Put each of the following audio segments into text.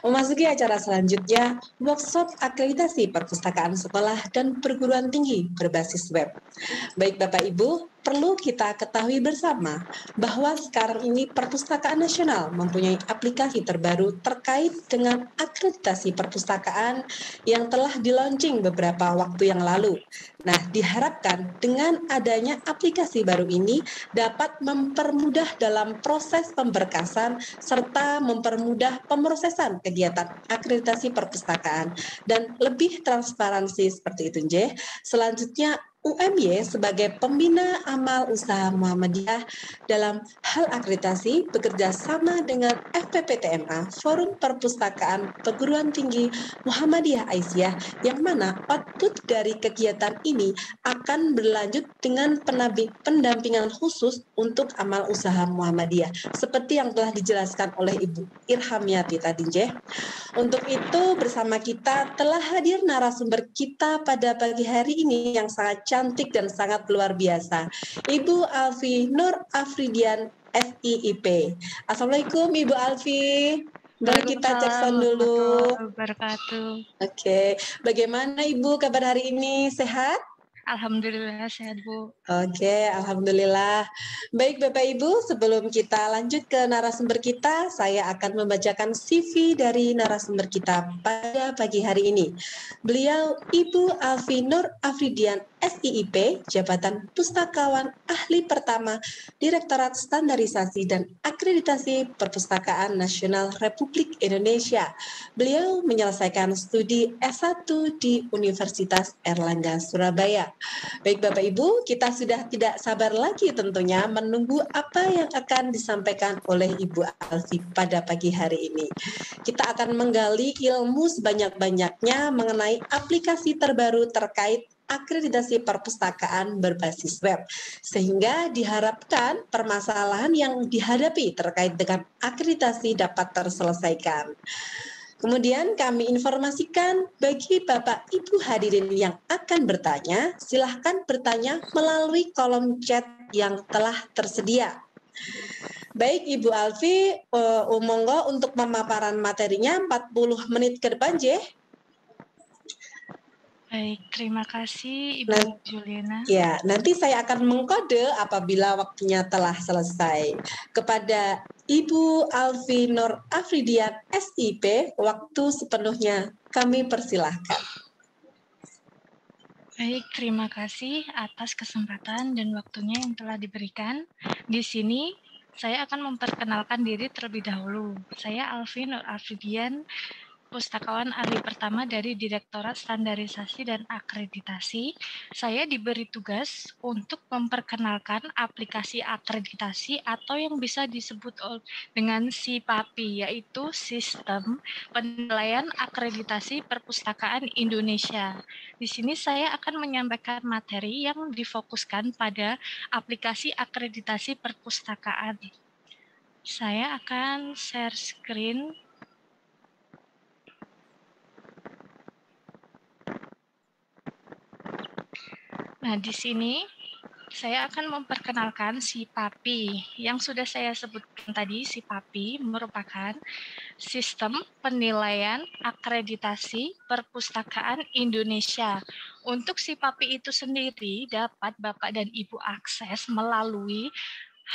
Memasuki acara selanjutnya, workshop akreditasi perpustakaan sekolah dan perguruan tinggi berbasis web. Baik Bapak Ibu, perlu kita ketahui bersama bahwa sekarang ini Perpustakaan Nasional mempunyai aplikasi terbaru terkait dengan akreditasi perpustakaan yang telah di-launching beberapa waktu yang lalu. Nah, diharapkan dengan adanya aplikasi baru ini dapat mempermudah dalam proses pemberkasan serta mempermudah pemrosesan kegiatan akreditasi perpustakaan dan lebih transparansi seperti itu, Nje. Selanjutnya UMY sebagai pembina amal usaha Muhammadiyah dalam hal akreditasi bekerja sama dengan FPPTMA, Forum Perpustakaan Perguruan Tinggi Muhammadiyah Aisyah, yang mana output dari kegiatan ini akan berlanjut dengan pendampingan khusus untuk amal usaha Muhammadiyah, seperti yang telah dijelaskan oleh Ibu Irhamiati tadi, Nje. Untuk itu bersama kita telah hadir narasumber kita pada pagi hari ini yang sangat cantik dan sangat luar biasa, Ibu Alfi Nur Afridian SIIP. Assalamualaikum Ibu Alfi. Boleh kita cek sound dulu. Oke, bagaimana Ibu kabar hari ini? Sehat? Alhamdulillah sehat Bu. Oke, alhamdulillah. Baik Bapak Ibu, sebelum kita lanjut ke narasumber kita, saya akan membacakan CV dari narasumber kita pada pagi hari ini. Beliau Ibu Alfi Nur Afridian SIIP, Jabatan Pustakawan Ahli Pertama, Direktorat Standarisasi dan Akreditasi Perpustakaan Nasional Republik Indonesia. Beliau menyelesaikan studi S1 di Universitas Erlangga Surabaya. Baik Bapak Ibu, kita sudah tidak sabar lagi tentunya menunggu apa yang akan disampaikan oleh Ibu Alfi pada pagi hari ini. Kita akan menggali ilmu sebanyak-banyaknya mengenai aplikasi terbaru terkait akreditasi perpustakaan berbasis web, sehingga diharapkan permasalahan yang dihadapi terkait dengan akreditasi dapat terselesaikan. Kemudian kami informasikan bagi Bapak Ibu hadirin yang akan bertanya, silahkan bertanya melalui kolom chat yang telah tersedia. Baik Ibu Alfi, monggo untuk pemaparan materinya 40 menit ke depan, J. Baik, terima kasih Ibu Juliana. Ya, nanti saya akan mengkode apabila waktunya telah selesai. Kepada Ibu Alfi Nur Afridian SIP, waktu sepenuhnya kami persilahkan. Baik, terima kasih atas kesempatan dan waktunya yang telah diberikan. Di sini saya akan memperkenalkan diri terlebih dahulu. Saya Alfi Nur Afridian, Pustakawan Ahli Pertama dari Direktorat Standarisasi dan Akreditasi. Saya diberi tugas untuk memperkenalkan aplikasi akreditasi atau yang bisa disebut dengan SIPAPI, yaitu Sistem Penilaian Akreditasi Perpustakaan Indonesia. Di sini saya akan menyampaikan materi yang difokuskan pada aplikasi akreditasi perpustakaan. Saya akan share screen. Nah, di sini saya akan memperkenalkan SIPAPI. Yang sudah saya sebutkan tadi, SIPAPI merupakan Sistem Penilaian Akreditasi Perpustakaan Indonesia. Untuk SIPAPI itu sendiri dapat Bapak dan Ibu akses melalui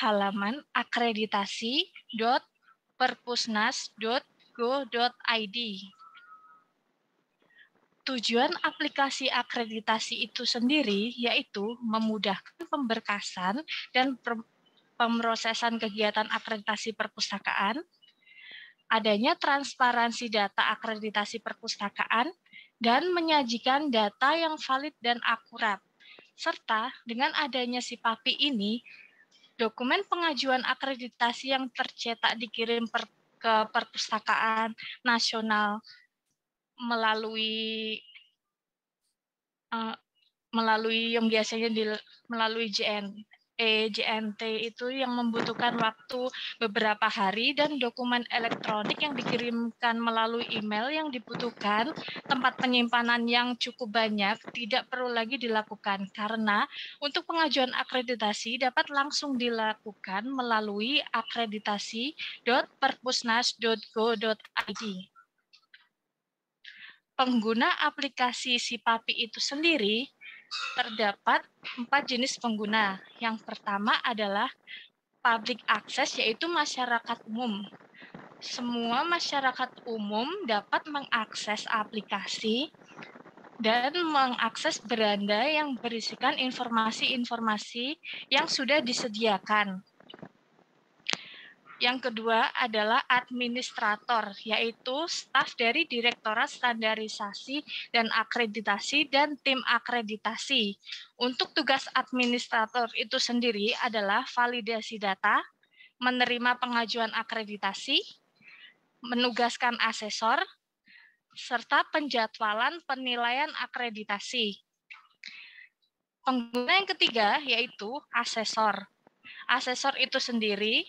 halaman akreditasi.perpusnas.go.id. Tujuan aplikasi akreditasi itu sendiri yaitu memudahkan pemberkasan dan pemrosesan kegiatan akreditasi perpustakaan, adanya transparansi data akreditasi perpustakaan, dan menyajikan data yang valid dan akurat. Serta dengan adanya SIPAPI ini, dokumen pengajuan akreditasi yang tercetak dikirim ke perpustakaan nasional melalui yang biasanya melalui JNT itu yang membutuhkan waktu beberapa hari, dan dokumen elektronik yang dikirimkan melalui email yang dibutuhkan tempat penyimpanan yang cukup banyak tidak perlu lagi dilakukan, karena untuk pengajuan akreditasi dapat langsung dilakukan melalui akreditasi.perpusnas.go.id. pengguna aplikasi SIPAPI itu sendiri terdapat 4 jenis pengguna. Yang pertama adalah public access, yaitu masyarakat umum. Semua masyarakat umum dapat mengakses aplikasi dan mengakses beranda yang berisikan informasi-informasi yang sudah disediakan. Yang kedua adalah administrator, yaitu staf dari Direktorat Standarisasi dan Akreditasi dan tim akreditasi. Untuk tugas administrator itu sendiri adalah validasi data, menerima pengajuan akreditasi, menugaskan asesor, serta penjadwalan penilaian akreditasi. Pengguna yang ketiga yaitu asesor. Asesor itu sendiri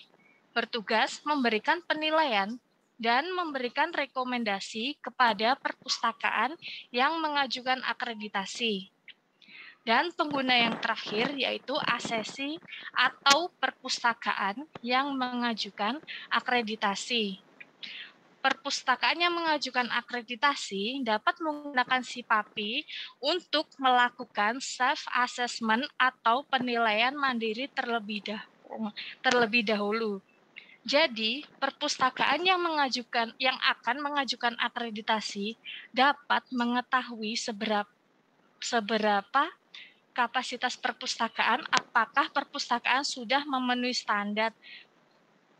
bertugas memberikan penilaian dan memberikan rekomendasi kepada perpustakaan yang mengajukan akreditasi. Dan pengguna yang terakhir yaitu asesi atau perpustakaan yang mengajukan akreditasi. Perpustakaan yang mengajukan akreditasi dapat menggunakan SIPAPI untuk melakukan self-assessment atau penilaian mandiri terlebih dahulu. Jadi, perpustakaan yang akan mengajukan akreditasi dapat mengetahui seberapa kapasitas perpustakaan, apakah perpustakaan sudah memenuhi standar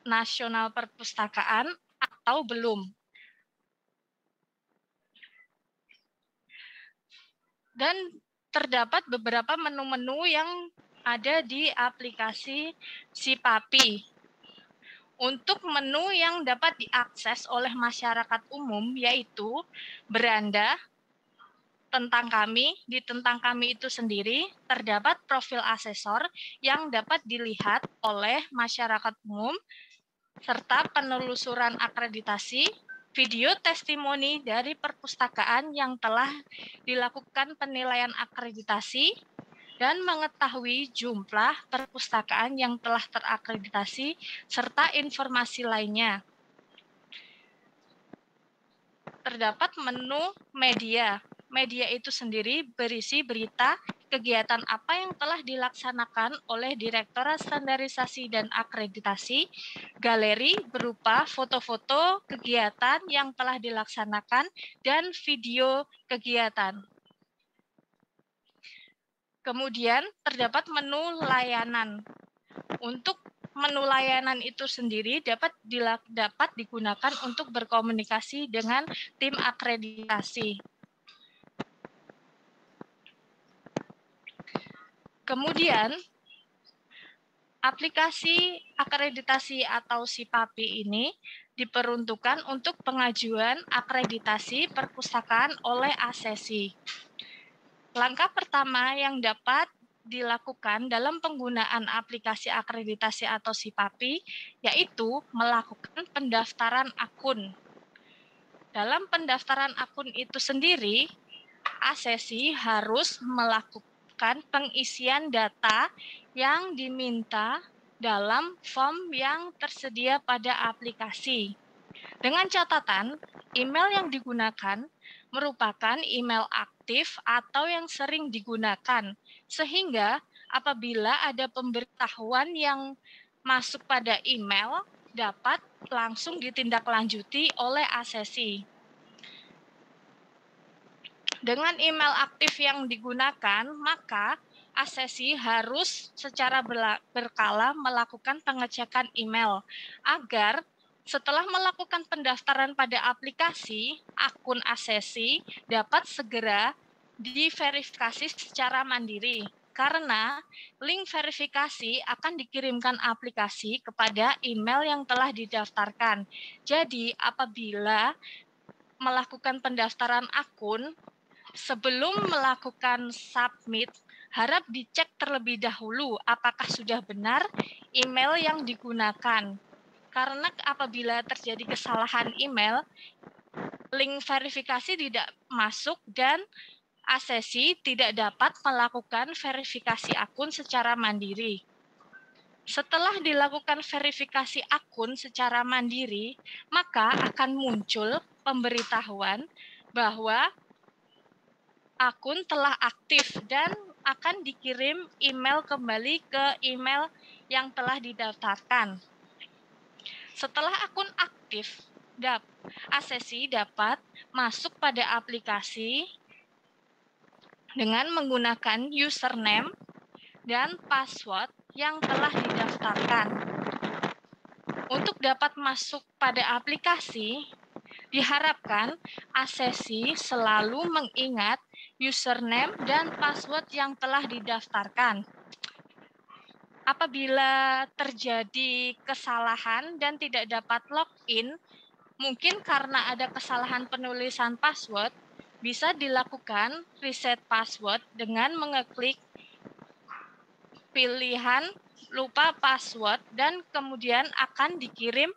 nasional perpustakaan atau belum. Dan terdapat beberapa menu-menu yang ada di aplikasi SIPAPI. Untuk menu yang dapat diakses oleh masyarakat umum yaitu beranda, tentang kami. Di tentang kami itu sendiri terdapat profil asesor yang dapat dilihat oleh masyarakat umum, serta penelusuran akreditasi, video testimoni dari perpustakaan yang telah dilakukan penilaian akreditasi, dan mengetahui jumlah perpustakaan yang telah terakreditasi, serta informasi lainnya. Terdapat menu media. Media itu sendiri berisi berita, kegiatan apa yang telah dilaksanakan oleh Direktorat Standarisasi dan Akreditasi, galeri berupa foto-foto kegiatan yang telah dilaksanakan, dan video kegiatan. Kemudian terdapat menu layanan. Untuk menu layanan itu sendiri dapat digunakan untuk berkomunikasi dengan tim akreditasi. Kemudian, aplikasi akreditasi atau SIPAPI ini diperuntukkan untuk pengajuan akreditasi perpustakaan oleh asesi. Langkah pertama yang dapat dilakukan dalam penggunaan aplikasi akreditasi atau SIPAPI yaitu melakukan pendaftaran akun. Dalam pendaftaran akun itu sendiri, asesi harus melakukan pengisian data yang diminta dalam form yang tersedia pada aplikasi. Dengan catatan, email yang digunakan merupakan email aktif atau yang sering digunakan, sehingga apabila ada pemberitahuan yang masuk pada email, dapat langsung ditindaklanjuti oleh asesi. Dengan email aktif yang digunakan, maka asesi harus secara berkala melakukan pengecekan email agar setelah melakukan pendaftaran pada aplikasi, akun asesi dapat segera diverifikasi secara mandiri. Karena link verifikasi akan dikirimkan aplikasi kepada email yang telah didaftarkan. Jadi, apabila melakukan pendaftaran akun, sebelum melakukan submit, harap dicek terlebih dahulu apakah sudah benar email yang digunakan. Karena apabila terjadi kesalahan email, link verifikasi tidak masuk dan asesi tidak dapat melakukan verifikasi akun secara mandiri. Setelah dilakukan verifikasi akun secara mandiri, maka akan muncul pemberitahuan bahwa akun telah aktif dan akan dikirim email kembali ke email yang telah didaftarkan. Setelah akun aktif, asesi dapat masuk pada aplikasi dengan menggunakan username dan password yang telah didaftarkan. Untuk dapat masuk pada aplikasi, diharapkan asesi selalu mengingat username dan password yang telah didaftarkan. Apabila terjadi kesalahan dan tidak dapat login, mungkin karena ada kesalahan penulisan password, bisa dilakukan reset password dengan mengeklik pilihan lupa password dan kemudian akan dikirim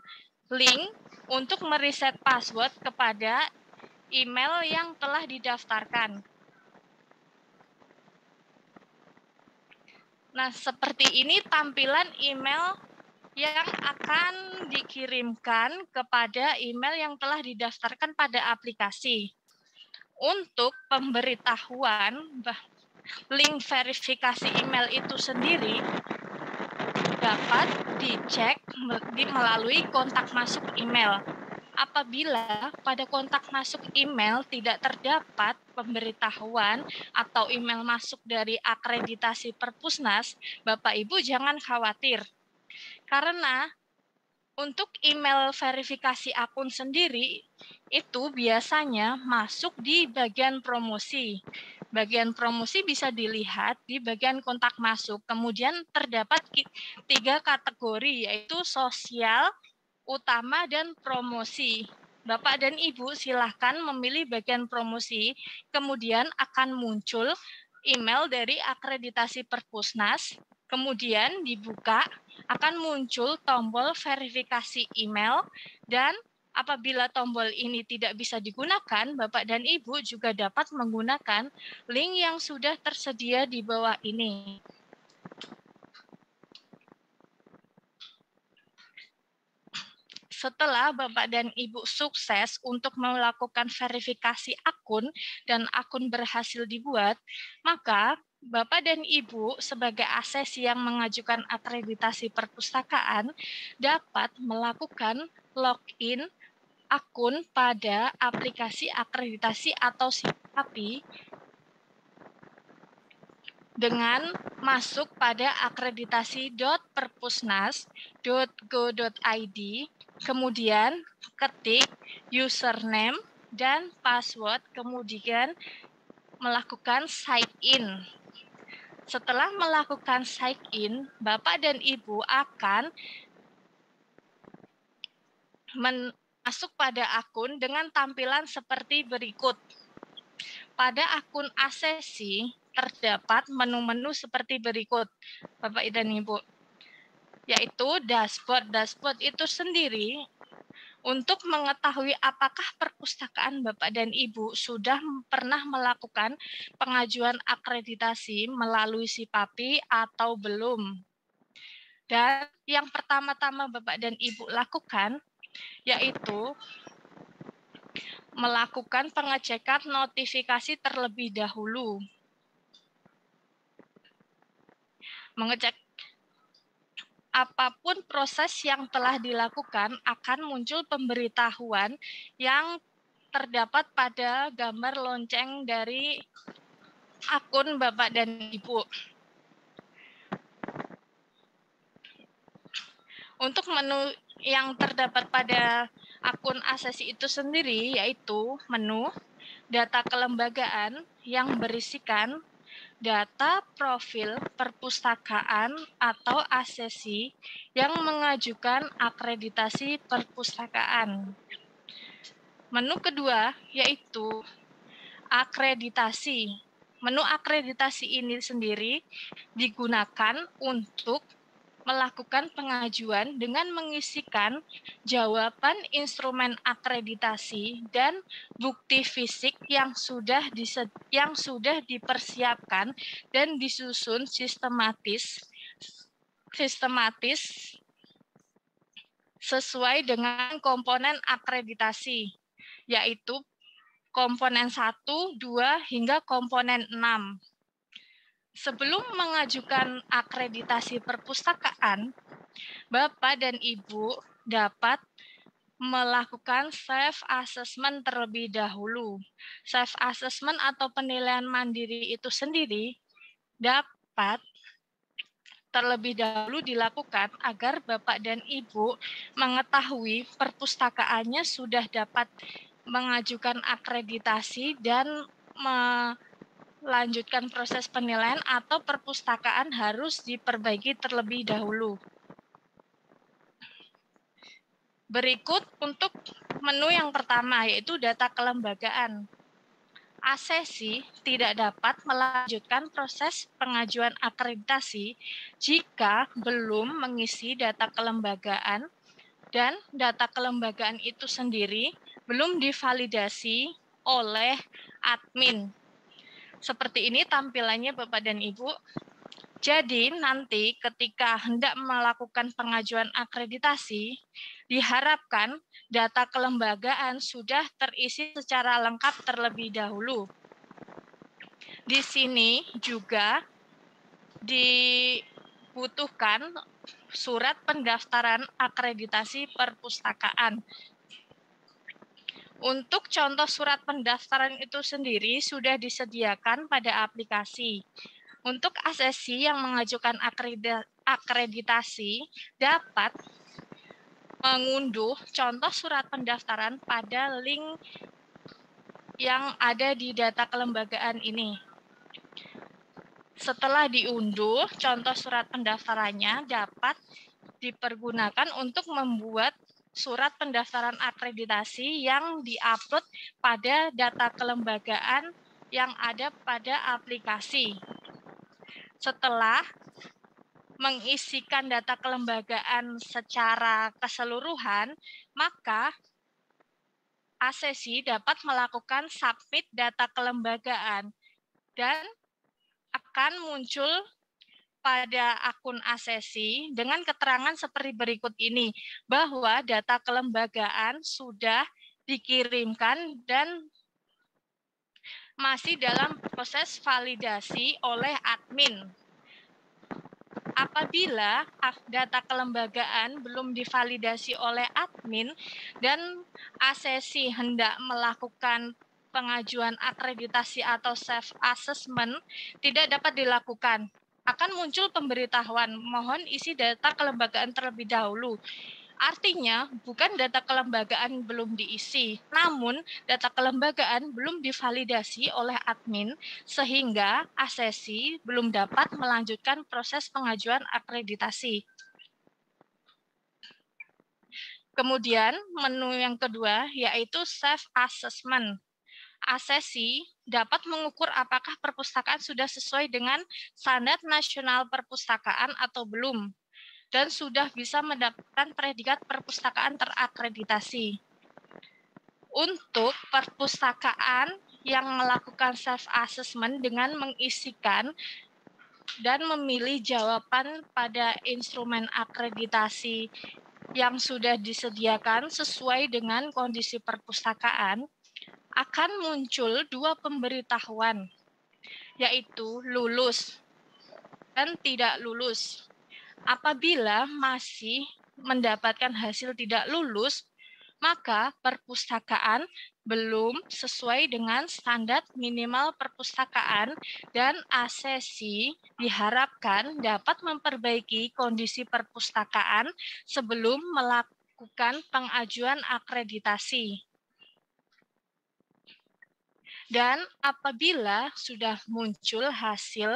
link untuk mereset password kepada email yang telah didaftarkan. Nah, seperti ini tampilan email yang akan dikirimkan kepada email yang telah didaftarkan pada aplikasi. Untuk pemberitahuan link verifikasi email itu sendiri dapat dicek melalui kontak masuk email. Apabila pada kontak masuk email tidak terdapat pemberitahuan atau email masuk dari akreditasi Perpusnas, Bapak Ibu jangan khawatir. Karena untuk email verifikasi akun sendiri itu biasanya masuk di bagian promosi. Bagian promosi bisa dilihat di bagian kontak masuk. Kemudian terdapat 3 kategori, yaitu sosial, utama, dan promosi. Bapak dan Ibu silahkan memilih bagian promosi, kemudian akan muncul email dari akreditasi Perpusnas, kemudian dibuka, akan muncul tombol verifikasi email, dan apabila tombol ini tidak bisa digunakan, Bapak dan Ibu juga dapat menggunakan link yang sudah tersedia di bawah ini. Setelah Bapak dan Ibu sukses untuk melakukan verifikasi akun dan akun berhasil dibuat, maka Bapak dan Ibu sebagai asesi yang mengajukan akreditasi perpustakaan dapat melakukan login akun pada aplikasi akreditasi atau SIPAPI dengan masuk pada akreditasi.perpusnas.go.id, kemudian ketik username dan password, kemudian melakukan sign in. Setelah melakukan sign in, Bapak dan Ibu akan masuk pada akun dengan tampilan seperti berikut. Pada akun asesi terdapat menu-menu seperti berikut, Bapak dan Ibu, yaitu dashboard. Dashboard itu sendiri untuk mengetahui apakah perpustakaan Bapak dan Ibu sudah pernah melakukan pengajuan akreditasi melalui SIPAPI atau belum. Dan yang pertama-tama Bapak dan Ibu lakukan yaitu melakukan pengecekan notifikasi terlebih dahulu. Mengecek apapun proses yang telah dilakukan akan muncul pemberitahuan yang terdapat pada gambar lonceng dari akun Bapak dan Ibu. Untuk menu yang terdapat pada akun asesi itu sendiri yaitu menu data kelembagaan yang berisikan data profil perpustakaan atau asesi yang mengajukan akreditasi perpustakaan. Menu kedua yaitu akreditasi. Menu akreditasi ini sendiri digunakan untuk melakukan pengajuan dengan mengisikan jawaban instrumen akreditasi dan bukti fisik yang sudah dipersiapkan dan disusun sistematis sesuai dengan komponen akreditasi, yaitu komponen 1, 2, hingga komponen 6. Sebelum mengajukan akreditasi perpustakaan, Bapak dan Ibu dapat melakukan self-assessment terlebih dahulu. Self-assessment atau penilaian mandiri itu sendiri dapat terlebih dahulu dilakukan agar Bapak dan Ibu mengetahui perpustakaannya sudah dapat mengajukan akreditasi dan melanjutkan proses penilaian atau perpustakaan harus diperbaiki terlebih dahulu. Berikut untuk menu yang pertama, yaitu data kelembagaan. Asesi tidak dapat melanjutkan proses pengajuan akreditasi jika belum mengisi data kelembagaan dan data kelembagaan itu sendiri belum divalidasi oleh admin. Seperti ini tampilannya Bapak dan Ibu. Jadi nanti ketika hendak melakukan pengajuan akreditasi, diharapkan data kelembagaan sudah terisi secara lengkap terlebih dahulu. Di sini juga dibutuhkan surat pendaftaran akreditasi perpustakaan. Untuk contoh surat pendaftaran itu sendiri sudah disediakan pada aplikasi. Untuk asesi yang mengajukan akreditasi dapat mengunduh contoh surat pendaftaran pada link yang ada di data kelembagaan ini. Setelah diunduh, contoh surat pendaftarannya dapat dipergunakan untuk membuat surat pendaftaran akreditasi yang diupload pada data kelembagaan yang ada pada aplikasi. Setelah mengisikan data kelembagaan secara keseluruhan, maka asesi dapat melakukan submit data kelembagaan dan akan muncul pada akun asesi dengan keterangan seperti berikut ini, bahwa data kelembagaan sudah dikirimkan dan masih dalam proses validasi oleh admin. Apabila data kelembagaan belum divalidasi oleh admin dan asesi hendak melakukan pengajuan akreditasi atau self-assessment, tidak dapat dilakukan. Akan muncul pemberitahuan, mohon isi data kelembagaan terlebih dahulu. Artinya, bukan data kelembagaan belum diisi, namun data kelembagaan belum divalidasi oleh admin, sehingga asesi belum dapat melanjutkan proses pengajuan akreditasi. Kemudian, menu yang kedua, yaitu self-assessment. Asesi dapat mengukur apakah perpustakaan sudah sesuai dengan standar nasional perpustakaan atau belum, dan sudah bisa mendapatkan predikat perpustakaan terakreditasi. Untuk perpustakaan yang melakukan self-assessment dengan mengisikan dan memilih jawaban pada instrumen akreditasi yang sudah disediakan sesuai dengan kondisi perpustakaan, akan muncul dua pemberitahuan, yaitu lulus dan tidak lulus. Apabila masih mendapatkan hasil tidak lulus, maka perpustakaan belum sesuai dengan standar minimal perpustakaan dan asesi diharapkan dapat memperbaiki kondisi perpustakaan sebelum melakukan pengajuan akreditasi. Dan apabila sudah muncul hasil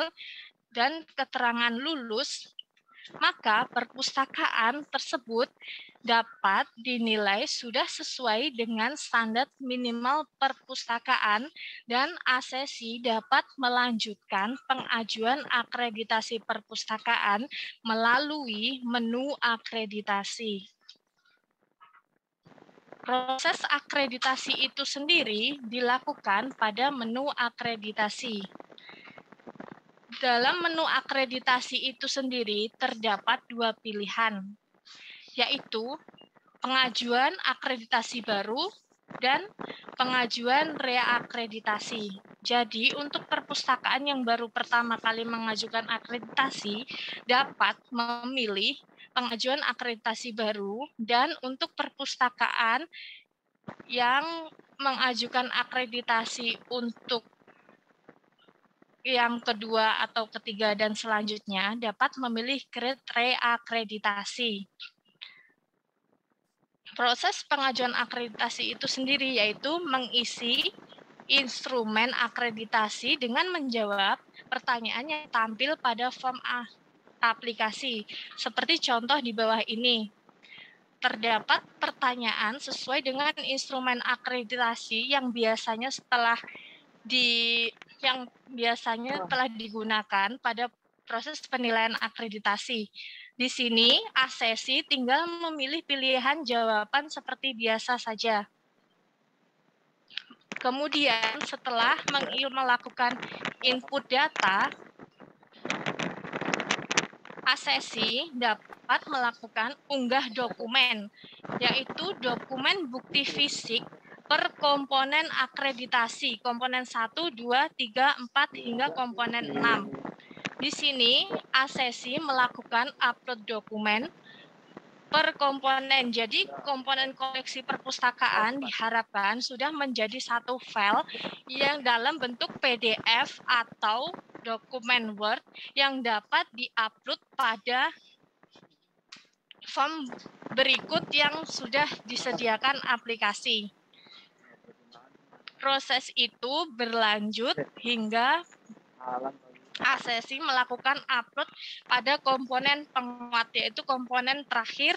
dan keterangan lulus, maka perpustakaan tersebut dapat dinilai sudah sesuai dengan standar minimal perpustakaan dan asesi dapat melanjutkan pengajuan akreditasi perpustakaan melalui menu akreditasi. Proses akreditasi itu sendiri dilakukan pada menu akreditasi. Dalam menu akreditasi itu sendiri terdapat dua pilihan, yaitu pengajuan akreditasi baru dan pengajuan reakreditasi. Jadi, untuk perpustakaan yang baru pertama kali mengajukan akreditasi dapat memilih pengajuan akreditasi baru, dan untuk perpustakaan yang mengajukan akreditasi untuk yang kedua atau ketiga dan selanjutnya dapat memilih grade reakreditasi. Proses pengajuan akreditasi itu sendiri yaitu mengisi instrumen akreditasi dengan menjawab pertanyaan yang tampil pada form aplikasi. Seperti contoh di bawah ini. Terdapat pertanyaan sesuai dengan instrumen akreditasi yang biasanya telah digunakan pada proses penilaian akreditasi. Di sini, asesi tinggal memilih pilihan jawaban seperti biasa saja. Kemudian, setelah melakukan input data, asesi dapat melakukan unggah dokumen, yaitu dokumen bukti fisik per komponen akreditasi, komponen 1, 2, 3, 4, hingga komponen 6. Di sini, asesi melakukan upload dokumen per komponen. Jadi, komponen koleksi perpustakaan diharapkan sudah menjadi satu file yang dalam bentuk PDF atau dokumen Word yang dapat diupload pada form berikut yang sudah disediakan aplikasi. Proses itu berlanjut hingga asesi melakukan upload pada komponen penguat, yaitu komponen terakhir.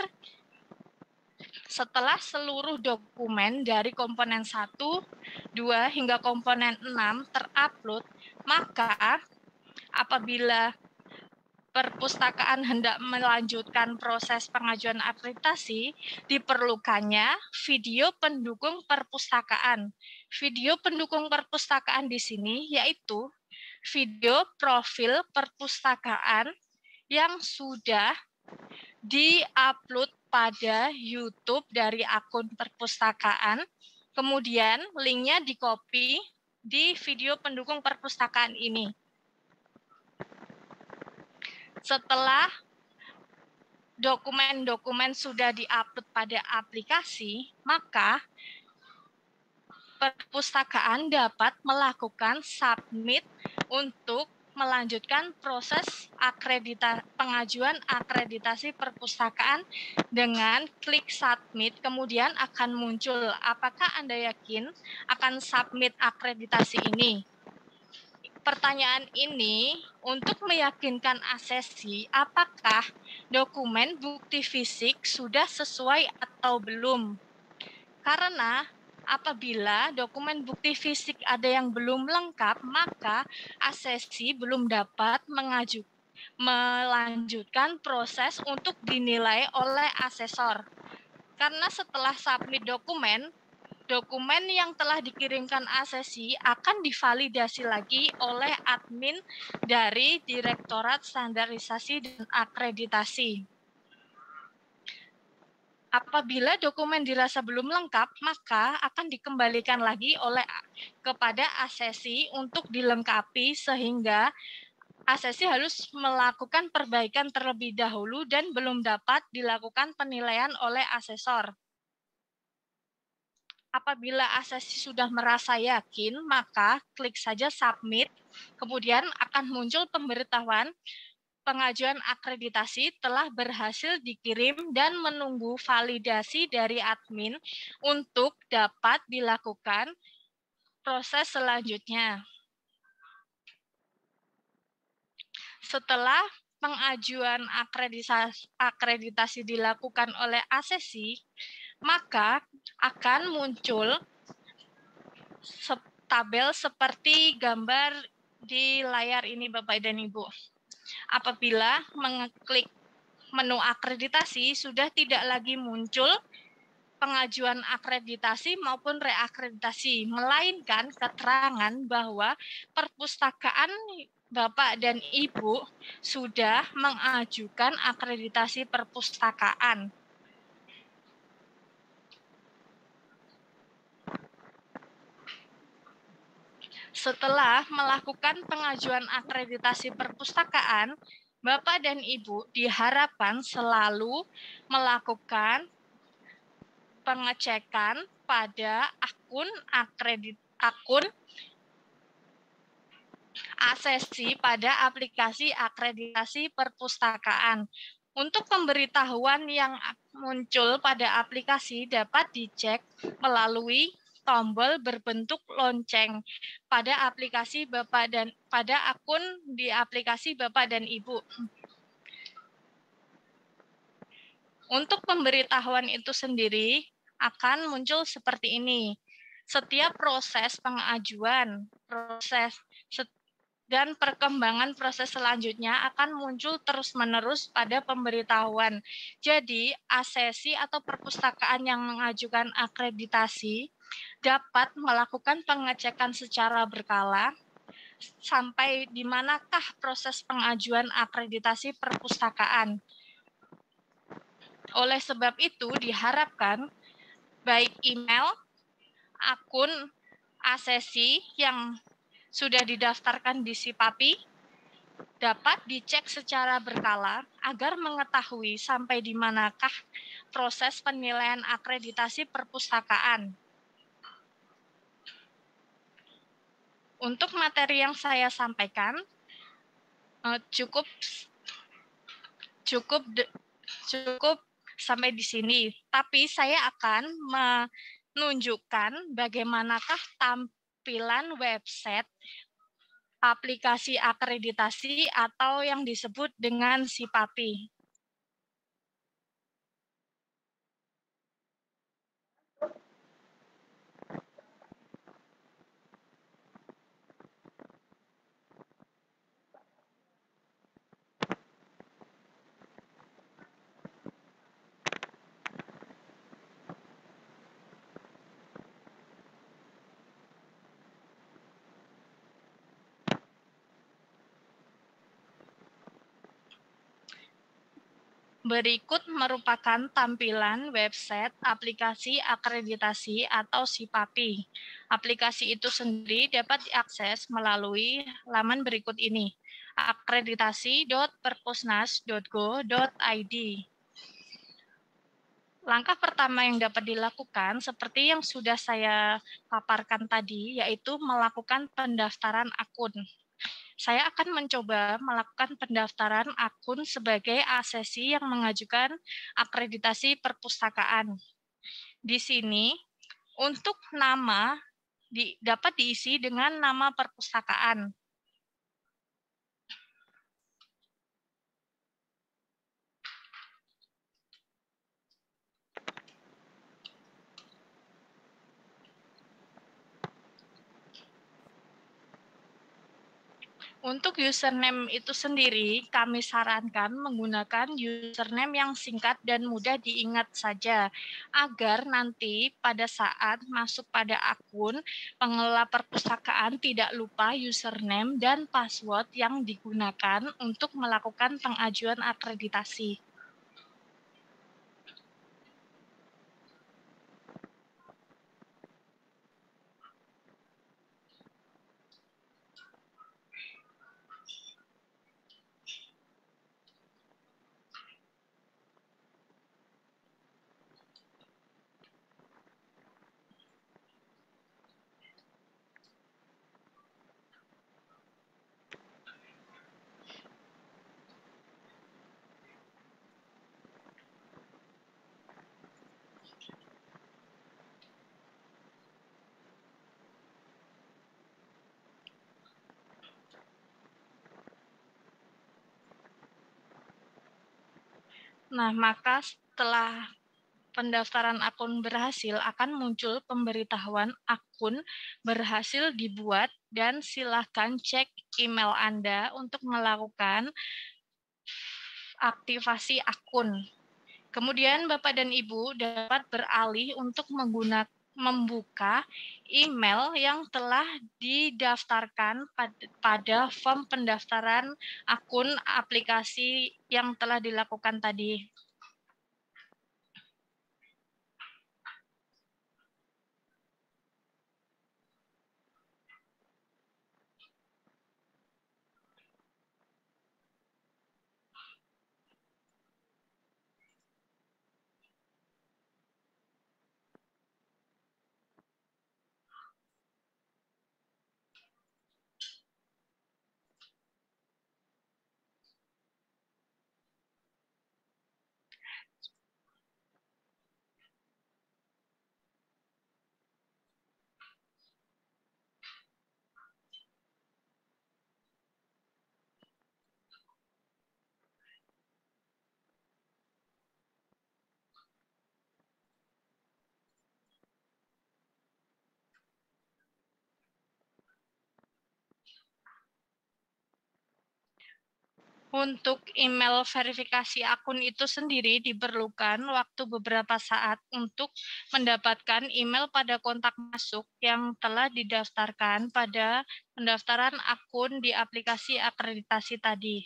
Setelah seluruh dokumen dari komponen 1, 2, hingga komponen 6 terupload, maka apabila perpustakaan hendak melanjutkan proses pengajuan akreditasi, diperlukannya video pendukung perpustakaan. Video pendukung perpustakaan di sini yaitu video profil perpustakaan yang sudah di-upload pada YouTube dari akun perpustakaan, kemudian linknya di-copy di video pendukung perpustakaan ini. Setelah dokumen-dokumen sudah di-upload pada aplikasi, maka perpustakaan dapat melakukan submit untuk melanjutkan proses pengajuan akreditasi perpustakaan dengan klik submit. Kemudian akan muncul, apakah Anda yakin akan submit akreditasi ini? Pertanyaan ini untuk meyakinkan asesi apakah dokumen bukti fisik sudah sesuai atau belum. Karena apabila dokumen bukti fisik ada yang belum lengkap, maka asesi belum dapat melanjutkan proses untuk dinilai oleh asesor. Karena setelah submit dokumen yang telah dikirimkan asesi akan divalidasi lagi oleh admin dari Direktorat Standarisasi dan Akreditasi. Apabila dokumen dirasa belum lengkap, maka akan dikembalikan lagi kepada asesi untuk dilengkapi, sehingga asesi harus melakukan perbaikan terlebih dahulu dan belum dapat dilakukan penilaian oleh asesor. Apabila asesi sudah merasa yakin, maka klik saja submit, kemudian akan muncul pemberitahuan pengajuan akreditasi telah berhasil dikirim dan menunggu validasi dari admin untuk dapat dilakukan proses selanjutnya. Setelah pengajuan akreditasi dilakukan oleh asesi, maka akan muncul tabel seperti gambar di layar ini, Bapak dan Ibu. Apabila mengeklik menu akreditasi, sudah tidak lagi muncul pengajuan akreditasi maupun reakreditasi, melainkan keterangan bahwa perpustakaan Bapak dan Ibu sudah mengajukan akreditasi perpustakaan. Setelah melakukan pengajuan akreditasi perpustakaan, Bapak dan Ibu diharapkan selalu melakukan pengecekan pada akun asesi pada aplikasi akreditasi perpustakaan. Untuk pemberitahuan yang muncul pada aplikasi dapat dicek melalui tombol berbentuk lonceng pada aplikasi Bapak dan pada akun di aplikasi Bapak dan Ibu. Untuk pemberitahuan itu sendiri akan muncul seperti ini. Setiap proses pengajuan, dan perkembangan proses selanjutnya akan muncul terus-menerus pada pemberitahuan. Jadi, asesi atau perpustakaan yang mengajukan akreditasi dapat melakukan pengecekan secara berkala sampai di manakah proses pengajuan akreditasi perpustakaan. Oleh sebab itu, diharapkan baik email, akun asesi yang sudah didaftarkan di SIPAPI dapat dicek secara berkala agar mengetahui sampai di manakah proses penilaian akreditasi perpustakaan. Untuk materi yang saya sampaikan cukup sampai di sini. Tapi saya akan menunjukkan bagaimanakah tampilan website aplikasi akreditasi atau yang disebut dengan SIPAPI. Berikut merupakan tampilan website aplikasi akreditasi atau SIPAPI. Aplikasi itu sendiri dapat diakses melalui laman berikut ini, akreditasi.perpusnas.go.id. Langkah pertama yang dapat dilakukan seperti yang sudah saya paparkan tadi, yaitu melakukan pendaftaran akun. Saya akan mencoba melakukan pendaftaran akun sebagai asesi yang mengajukan akreditasi perpustakaan. Di sini, untuk nama dapat diisi dengan nama perpustakaan. Untuk username itu sendiri, kami sarankan menggunakan username yang singkat dan mudah diingat saja, agar nanti pada saat masuk pada akun, pengelola perpustakaan tidak lupa username dan password yang digunakan untuk melakukan pengajuan akreditasi. Nah, maka setelah pendaftaran akun berhasil, akan muncul pemberitahuan akun berhasil dibuat dan silakan cek email Anda untuk melakukan aktivasi akun. Kemudian Bapak dan Ibu dapat beralih untuk membuka email yang telah didaftarkan pada form pendaftaran akun aplikasi yang telah dilakukan tadi. Untuk email verifikasi akun itu sendiri diperlukan waktu beberapa saat untuk mendapatkan email pada kontak masuk yang telah didaftarkan pada pendaftaran akun di aplikasi akreditasi tadi.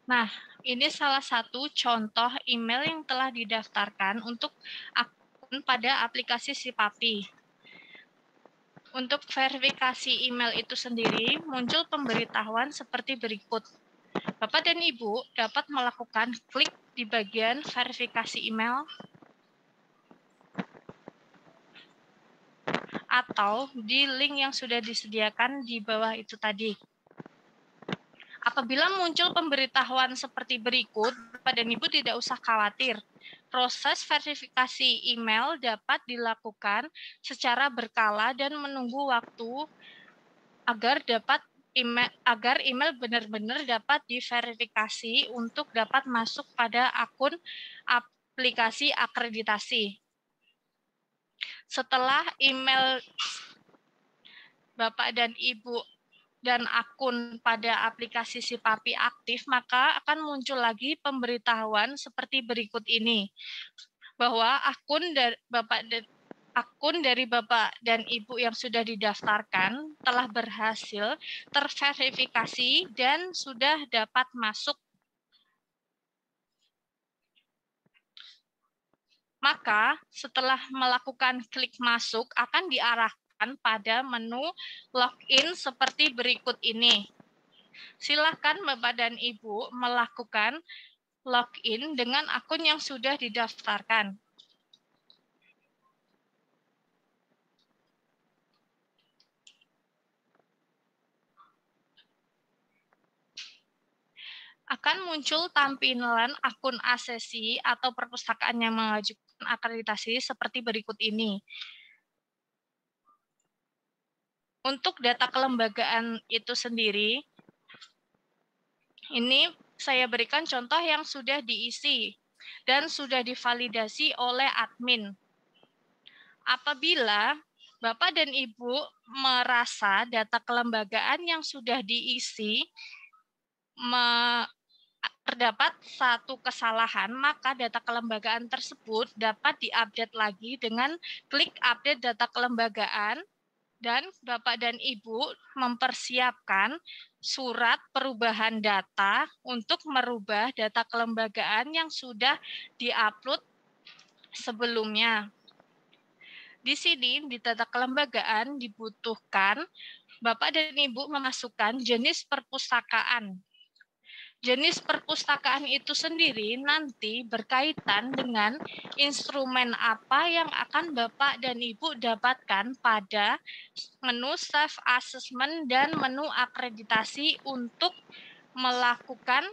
Nah, ini salah satu contoh email yang telah didaftarkan untuk akun pada aplikasi Sipapi. Untuk verifikasi email itu sendiri, muncul pemberitahuan seperti berikut. Bapak dan Ibu dapat melakukan klik di bagian verifikasi email atau di link yang sudah disediakan di bawah itu tadi. Apabila muncul pemberitahuan seperti berikut, Bapak dan Ibu tidak usah khawatir. Proses verifikasi email dapat dilakukan secara berkala dan menunggu waktu agar email benar-benar dapat diverifikasi untuk dapat masuk pada akun aplikasi akreditasi. Setelah email Bapak dan Ibu dan akun pada aplikasi Sipapi aktif, maka akan muncul lagi pemberitahuan seperti berikut ini, bahwa akun dari Bapak dan Ibu yang sudah didaftarkan telah berhasil terverifikasi dan sudah dapat masuk. Maka setelah melakukan klik masuk akan diarahkan pada menu login seperti berikut ini. Silakan Bapak dan Ibu melakukan login dengan akun yang sudah didaftarkan. Akan muncul tampilan akun asesi atau perpustakaan yang mengajukan akreditasi seperti berikut ini. Untuk data kelembagaan itu sendiri, ini saya berikan contoh yang sudah diisi dan sudah divalidasi oleh admin. Apabila Bapak dan Ibu merasa data kelembagaan yang sudah diisi terdapat satu kesalahan, maka data kelembagaan tersebut dapat diupdate lagi dengan klik update data kelembagaan, dan Bapak dan Ibu mempersiapkan surat perubahan data untuk merubah data kelembagaan yang sudah diupload sebelumnya. Di sini, di data kelembagaan dibutuhkan Bapak dan Ibu memasukkan jenis perpustakaan. Jenis perpustakaan itu sendiri nanti berkaitan dengan instrumen apa yang akan Bapak dan Ibu dapatkan pada menu self-assessment dan menu akreditasi untuk melakukan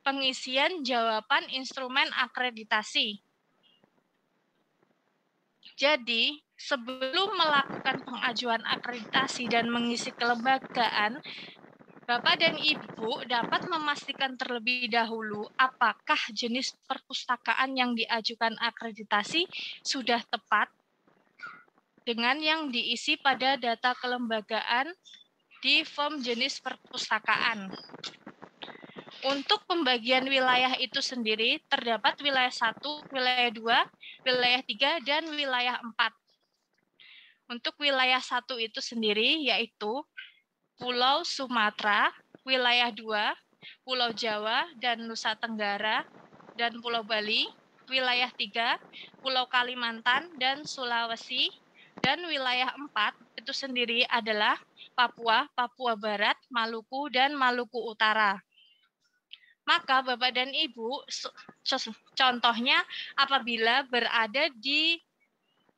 pengisian jawaban instrumen akreditasi. Jadi, sebelum melakukan pengajuan akreditasi dan mengisi kelembagaan, Bapak dan Ibu dapat memastikan terlebih dahulu apakah jenis perpustakaan yang diajukan akreditasi sudah tepat dengan yang diisi pada data kelembagaan di form jenis perpustakaan. Untuk pembagian wilayah itu sendiri, terdapat wilayah 1, wilayah 2, wilayah 3, dan wilayah 4. Untuk wilayah 1 itu sendiri, yaitu Pulau Sumatera, wilayah 2, Pulau Jawa dan Nusa Tenggara, dan Pulau Bali, wilayah 3, Pulau Kalimantan dan Sulawesi, dan wilayah 4 itu sendiri adalah Papua, Papua Barat, Maluku, dan Maluku Utara. Maka Bapak dan Ibu, contohnya apabila berada di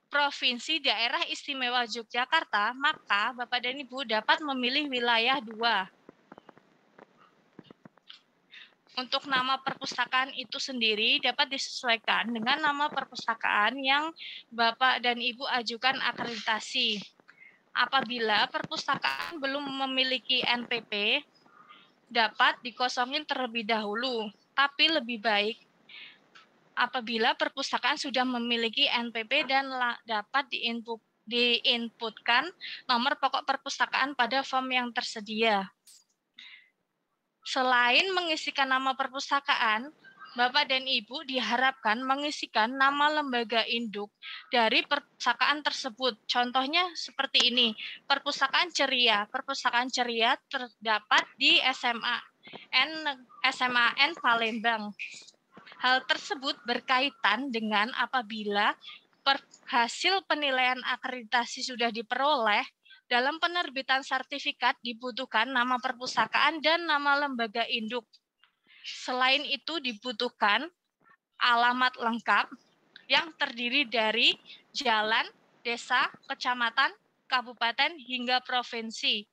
Provinsi Daerah Istimewa Yogyakarta, maka Bapak dan Ibu dapat memilih wilayah 2. Untuk nama perpustakaan itu sendiri dapat disesuaikan dengan nama perpustakaan yang Bapak dan Ibu ajukan akreditasi. Apabila perpustakaan belum memiliki NPP, dapat dikosongin terlebih dahulu. Tapi lebih baik apabila perpustakaan sudah memiliki NPP dan dapat diinputkan nomor pokok perpustakaan pada form yang tersedia. Selain mengisikan nama perpustakaan, Bapak dan Ibu diharapkan mengisikan nama lembaga induk dari perpustakaan tersebut. Contohnya seperti ini, Perpustakaan Ceria. Perpustakaan Ceria terdapat di SMAN Palembang. Hal tersebut berkaitan dengan apabila hasil penilaian akreditasi sudah diperoleh, dalam penerbitan sertifikat dibutuhkan nama perpustakaan dan nama lembaga induk. Selain itu dibutuhkan alamat lengkap yang terdiri dari jalan, desa, kecamatan, kabupaten, hingga provinsi.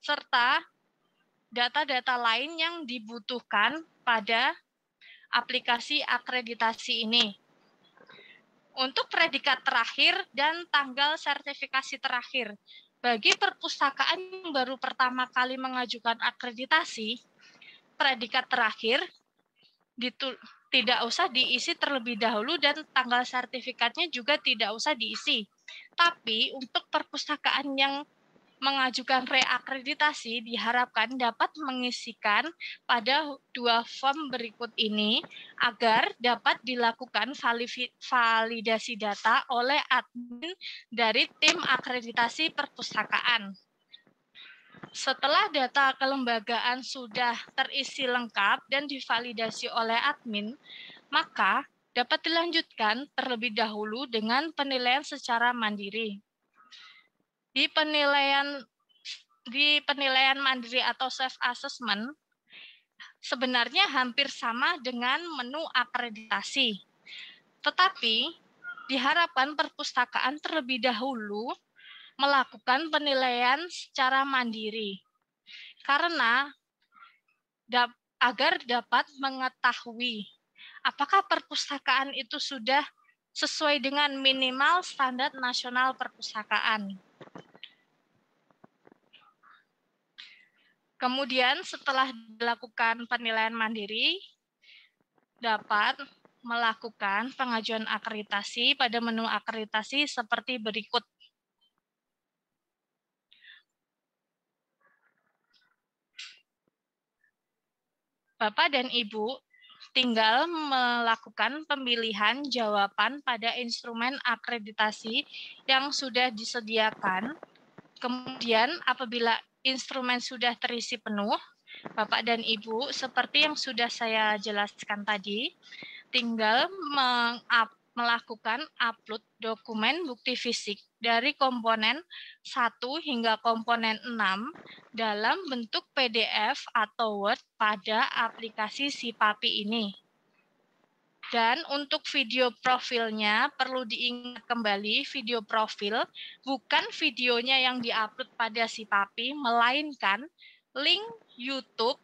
Serta data-data lain yang dibutuhkan pada aplikasi akreditasi ini. Untuk predikat terakhir dan tanggal sertifikasi terakhir, bagi perpustakaan yang baru pertama kali mengajukan akreditasi, predikat terakhir tidak usah diisi terlebih dahulu dan tanggal sertifikatnya juga tidak usah diisi. Tapi untuk perpustakaan yang mengajukan reakreditasi diharapkan dapat mengisikan pada 2 form berikut ini agar dapat dilakukan validasi data oleh admin dari tim akreditasi perpustakaan. Setelah data kelembagaan sudah terisi lengkap dan divalidasi oleh admin, maka dapat dilanjutkan terlebih dahulu dengan penilaian secara mandiri. Di penilaian mandiri atau self-assessment, sebenarnya hampir sama dengan menu akreditasi. Tetapi, diharapkan perpustakaan terlebih dahulu melakukan penilaian secara mandiri. Karena agar dapat mengetahui apakah perpustakaan itu sudah sesuai dengan minimal standar nasional perpustakaan. Kemudian setelah dilakukan penilaian mandiri, dapat melakukan pengajuan akreditasi pada menu akreditasi seperti berikut. Bapak dan Ibu tinggal melakukan pemilihan jawaban pada instrumen akreditasi yang sudah disediakan. Kemudian apabila instrumen sudah terisi penuh, Bapak dan Ibu, seperti yang sudah saya jelaskan tadi, tinggal melakukan upload dokumen bukti fisik dari komponen 1 hingga komponen 6 dalam bentuk PDF atau Word pada aplikasi SIPAPI ini. Dan untuk video profilnya perlu diingat kembali, video profil bukan videonya yang diupload pada SIPAPI, melainkan link YouTube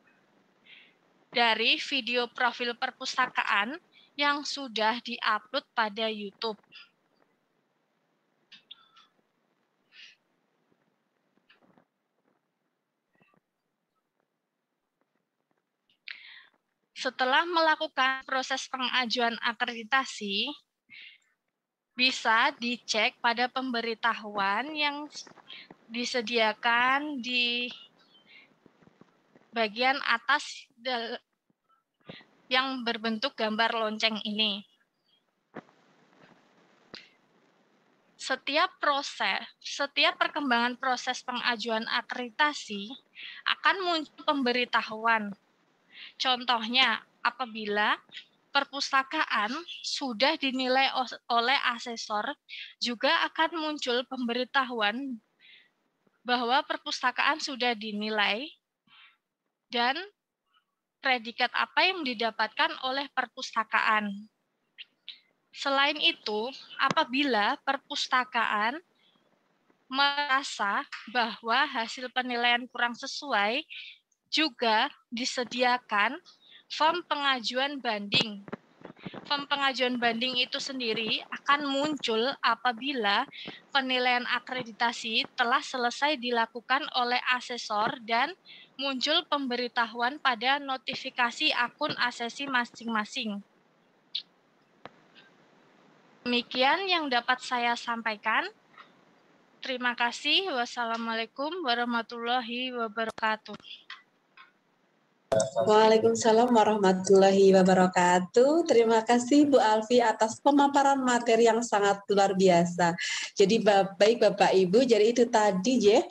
dari video profil perpustakaan yang sudah diupload pada YouTube. Setelah melakukan proses pengajuan akreditasi, bisa dicek pada pemberitahuan yang disediakan di bagian atas yang berbentuk gambar lonceng ini. Setiap perkembangan proses pengajuan akreditasi akan muncul pemberitahuan. Contohnya, apabila perpustakaan sudah dinilai oleh asesor, juga akan muncul pemberitahuan bahwa perpustakaan sudah dinilai dan predikat apa yang didapatkan oleh perpustakaan. Selain itu, apabila perpustakaan merasa bahwa hasil penilaian kurang sesuai, juga disediakan form pengajuan banding. Form pengajuan banding itu sendiri akan muncul apabila penilaian akreditasi telah selesai dilakukan oleh asesor dan muncul pemberitahuan pada notifikasi akun asesi masing-masing. Demikian yang dapat saya sampaikan. Terima kasih. Wassalamualaikum warahmatullahi wabarakatuh. Waalaikumsalam warahmatullahi wabarakatuh. Terima kasih Bu Alfi atas pemaparan materi yang sangat luar biasa. Jadi baik Bapak Ibu, jadi itu tadi ya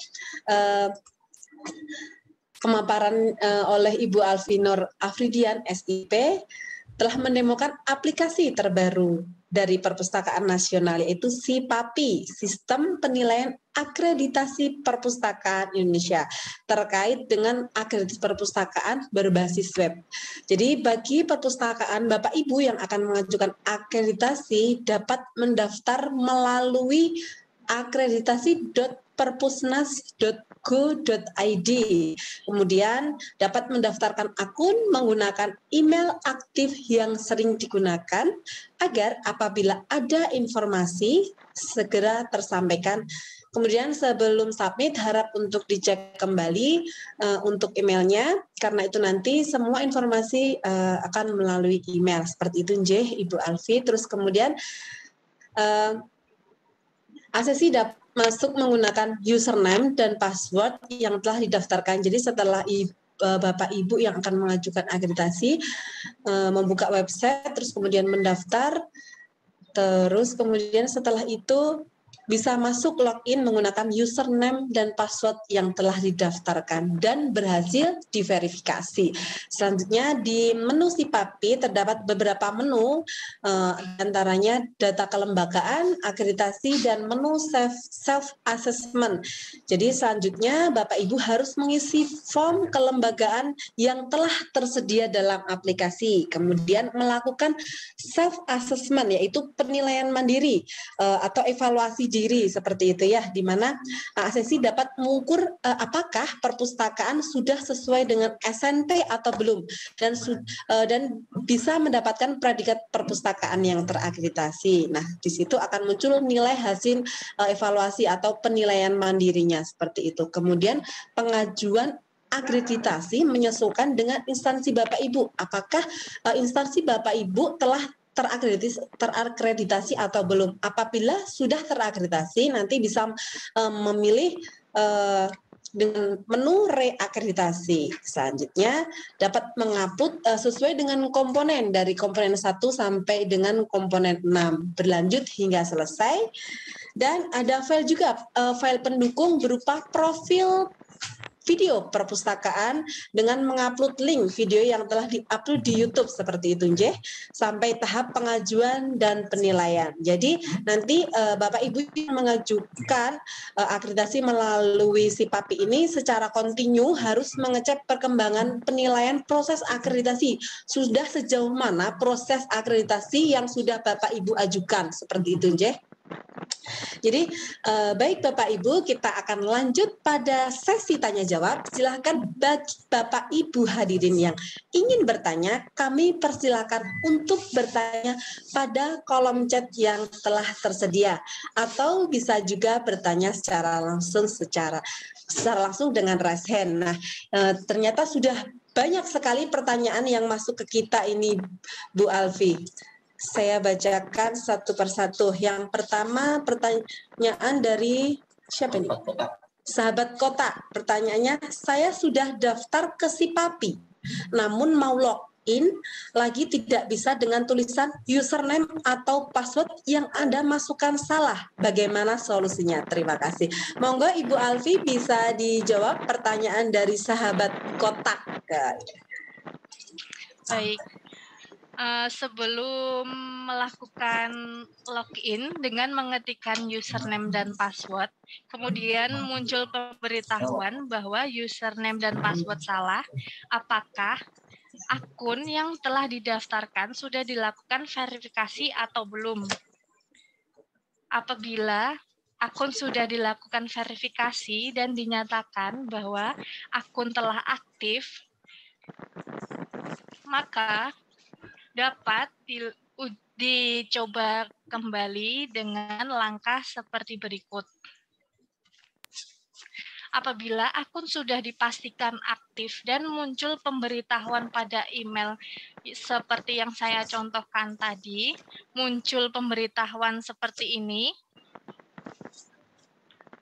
pemaparan oleh Ibu Alfi Nur Afridian SIP telah menemukan aplikasi terbaru dari Perpustakaan Nasional, yaitu SIPAPI, Sistem Penilaian Akreditasi Perpustakaan Indonesia, terkait dengan akreditasi perpustakaan berbasis web. Jadi bagi perpustakaan Bapak Ibu yang akan mengajukan akreditasi dapat mendaftar melalui akreditasi.perpusnas.go.id. Kemudian dapat mendaftarkan akun menggunakan email aktif yang sering digunakan agar apabila ada informasi segera tersampaikan. Kemudian sebelum submit harap untuk dicek kembali untuk emailnya, karena itu nanti semua informasi akan melalui email. Seperti itu Ibu Alfi. Terus kemudian asesi masuk menggunakan username dan password yang telah didaftarkan. Jadi setelah Bapak Ibu yang akan mengajukan akreditasi membuka website, terus kemudian mendaftar, terus kemudian setelah itu bisa masuk login menggunakan username dan password yang telah didaftarkan dan berhasil diverifikasi. Selanjutnya di menu SIPAPI terdapat beberapa menu, antaranya data kelembagaan, akreditasi, dan menu self-assessment. Jadi selanjutnya Bapak Ibu harus mengisi form kelembagaan yang telah tersedia dalam aplikasi, kemudian melakukan self-assessment, yaitu penilaian mandiri atau evaluasi diri seperti itu ya, di mana asesi dapat mengukur apakah perpustakaan sudah sesuai dengan SNP atau belum, dan bisa mendapatkan predikat perpustakaan yang terakreditasi. Nah, di situ akan muncul nilai hasil evaluasi atau penilaian mandirinya seperti itu. Kemudian pengajuan akreditasi menyesuaikan dengan instansi Bapak Ibu. Apakah instansi Bapak Ibu telah terakreditasi atau belum? Apabila sudah terakreditasi, nanti bisa memilih dengan menu reakreditasi. Selanjutnya dapat mengupload sesuai dengan komponen dari komponen 1 sampai dengan komponen 6, berlanjut hingga selesai. Dan ada file juga, file pendukung berupa profil video perpustakaan dengan mengupload link video yang telah diupload di YouTube seperti itu sampai tahap pengajuan dan penilaian. Jadi nanti Bapak Ibu yang mengajukan akreditasi melalui SIPAPI ini secara kontinu harus mengecek perkembangan penilaian proses akreditasi. Sudah sejauh mana proses akreditasi yang sudah Bapak Ibu ajukan seperti itu Jadi baik Bapak Ibu, kita akan lanjut pada sesi tanya jawab. Silakan bagi Bapak Ibu hadirin yang ingin bertanya, kami persilakan untuk bertanya pada kolom chat yang telah tersedia, atau bisa juga bertanya secara langsung dengan raise hand. Nah, ternyata sudah banyak sekali pertanyaan yang masuk ke kita ini, Bu Alfi. Saya bacakan satu persatu. Yang pertama pertanyaan dari siapa ini? Sahabat Kota. Pertanyaannya, saya sudah daftar ke SIPAPI, namun mau login lagi tidak bisa dengan tulisan username atau password yang Anda masukkan salah. Bagaimana solusinya? Terima kasih. Monggo Ibu Alfi bisa dijawab pertanyaan dari sahabat Kota. Baik. Sebelum melakukan login dengan mengetikkan username dan password, kemudian muncul pemberitahuan bahwa username dan password salah, apakah akun yang telah didaftarkan sudah dilakukan verifikasi atau belum? Apabila akun sudah dilakukan verifikasi dan dinyatakan bahwa akun telah aktif, maka dapat dicoba kembali dengan langkah seperti berikut. Apabila akun sudah dipastikan aktif dan muncul pemberitahuan pada email seperti yang saya contohkan tadi, muncul pemberitahuan seperti ini,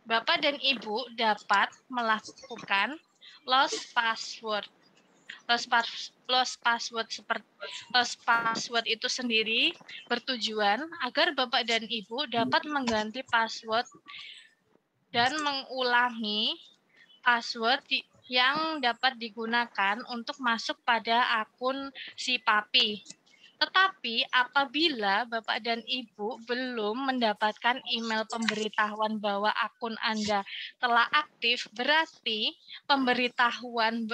Bapak dan Ibu dapat melakukan lost password. Lost password itu sendiri bertujuan agar Bapak dan Ibu dapat mengganti password dan mengulangi password yang dapat digunakan untuk masuk pada akun si Papi. Tetapi apabila Bapak dan Ibu belum mendapatkan email pemberitahuan bahwa akun Anda telah aktif, berarti pemberitahuan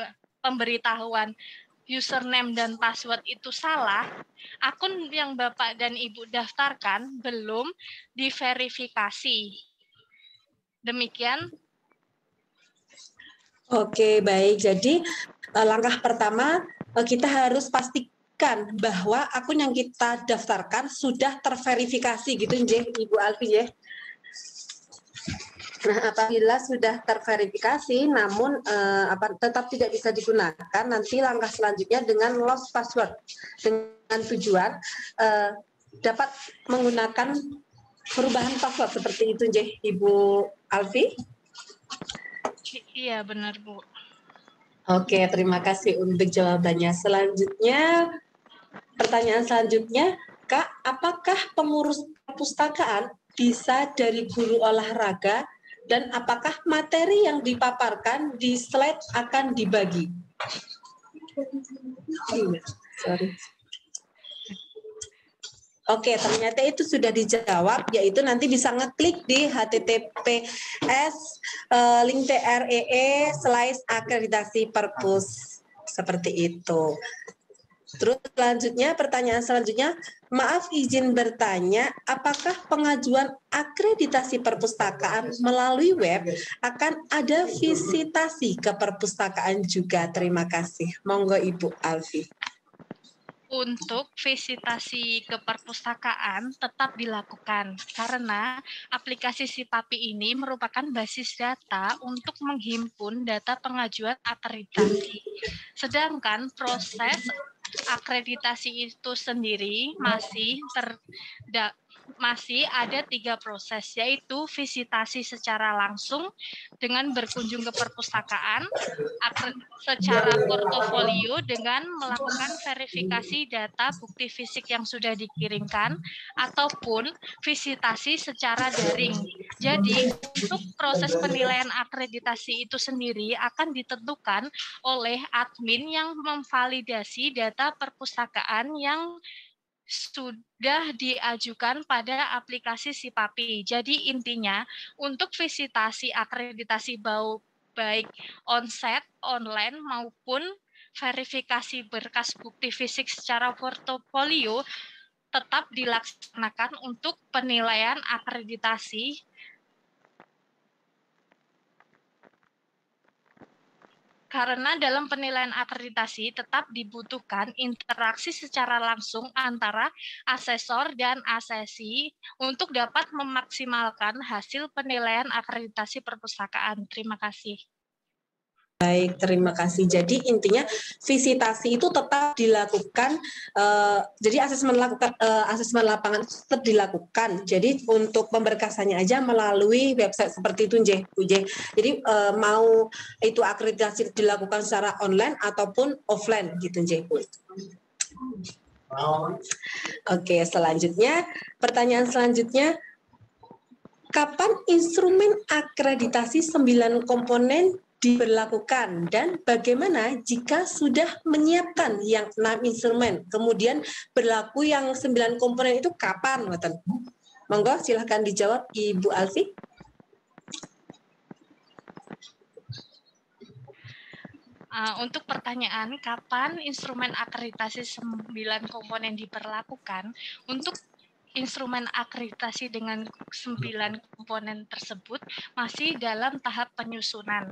username dan password itu salah, akun yang Bapak dan Ibu daftarkan belum diverifikasi. Demikian. Oke, baik. Jadi langkah pertama kita harus pastikan bahwa akun yang kita daftarkan sudah terverifikasi gitu, Ibu Alfi ya. Nah, apabila sudah terverifikasi namun tetap tidak bisa digunakan, nanti langkah selanjutnya dengan lost password dengan tujuan dapat menggunakan perubahan password seperti itu, Ibu Alfi. Iya, benar, Bu. Oke, terima kasih untuk jawabannya. Selanjutnya, pertanyaan selanjutnya, Kak, apakah pengurus perpustakaan bisa dari guru olahraga dan apakah materi yang dipaparkan di slide akan dibagi? Sorry. Oke, ternyata itu sudah dijawab, yaitu nanti bisa ngeklik di https link tree/akreditasi perpus seperti itu. Terus selanjutnya, pertanyaan selanjutnya, maaf izin bertanya, apakah pengajuan akreditasi perpustakaan melalui web akan ada visitasi ke perpustakaan juga? Terima kasih. Monggo Ibu Alfi. Untuk visitasi ke perpustakaan tetap dilakukan karena aplikasi Si Papi ini merupakan basis data untuk menghimpun data pengajuan akreditasi. Sedangkan proses akreditasi itu sendiri masih ada 3 proses, yaitu visitasi secara langsung dengan berkunjung ke perpustakaan, secara portofolio dengan melakukan verifikasi data bukti fisik yang sudah dikirimkan, ataupun visitasi secara daring. Jadi, untuk proses penilaian akreditasi itu sendiri akan ditentukan oleh admin yang memvalidasi data perpustakaan yang sudah diajukan pada aplikasi Si Papi. Jadi intinya untuk visitasi akreditasi baik onsite, online maupun verifikasi berkas bukti fisik secara portofolio tetap dilaksanakan untuk penilaian akreditasi. Karena dalam penilaian akreditasi tetap dibutuhkan interaksi secara langsung antara asesor dan asesi untuk dapat memaksimalkan hasil penilaian akreditasi perpustakaan. Terima kasih. Baik, terima kasih. Jadi intinya visitasi itu tetap dilakukan, jadi asesmen lapangan tetap dilakukan. Jadi untuk pemberkasannya aja melalui website seperti itu, Bu J. Jadi mau itu akreditasi dilakukan secara online ataupun offline gitu, Bu. Oke, selanjutnya pertanyaan selanjutnya, kapan instrumen akreditasi 9 komponen diberlakukan dan bagaimana jika sudah menyiapkan yang 6 instrumen kemudian berlaku yang 9 komponen itu kapan? Monggo silahkan dijawab Ibu Alfi. Untuk pertanyaan kapan instrumen akreditasi 9 komponen diberlakukan, untuk instrumen akreditasi dengan 9 komponen tersebut masih dalam tahap penyusunan.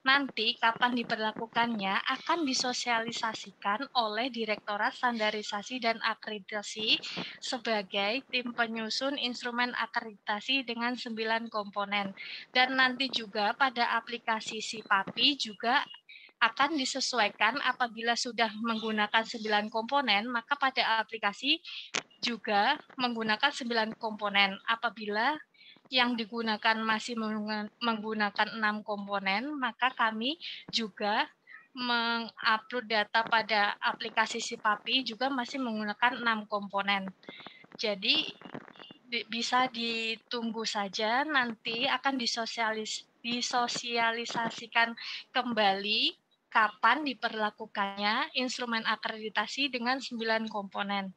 Nanti kapan diberlakukannya akan disosialisasikan oleh Direktorat Standarisasi dan Akreditasi sebagai tim penyusun instrumen akreditasi dengan 9 komponen. Dan nanti juga pada aplikasi SIPAPI juga akan disesuaikan apabila sudah menggunakan 9 komponen, maka pada aplikasi juga menggunakan 9 komponen. Apabila yang digunakan masih menggunakan 6 komponen, maka kami juga mengupload data pada aplikasi SIPAPI juga masih menggunakan 6 komponen. Jadi bisa ditunggu saja, nanti akan disosialisasikan kembali kapan diperlakukannya instrumen akreditasi dengan 9 komponen.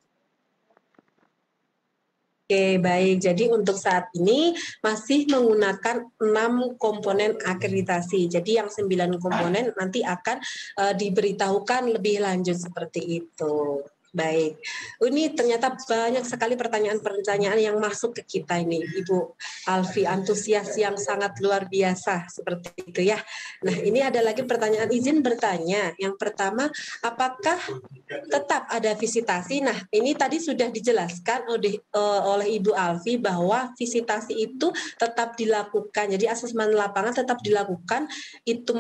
Oke, baik. Jadi untuk saat ini masih menggunakan 6 komponen akreditasi. Jadi yang 9 komponen nanti akan diberitahukan lebih lanjut seperti itu. Baik, ini ternyata banyak sekali pertanyaan-pertanyaan yang masuk ke kita ini, Ibu Alfi, antusias yang sangat luar biasa seperti itu ya. Nah, ini ada lagi pertanyaan, izin bertanya. Yang pertama, apakah tetap ada visitasi? Nah, ini tadi sudah dijelaskan oleh Ibu Alfi bahwa visitasi itu tetap dilakukan. Jadi asesmen lapangan tetap dilakukan, itu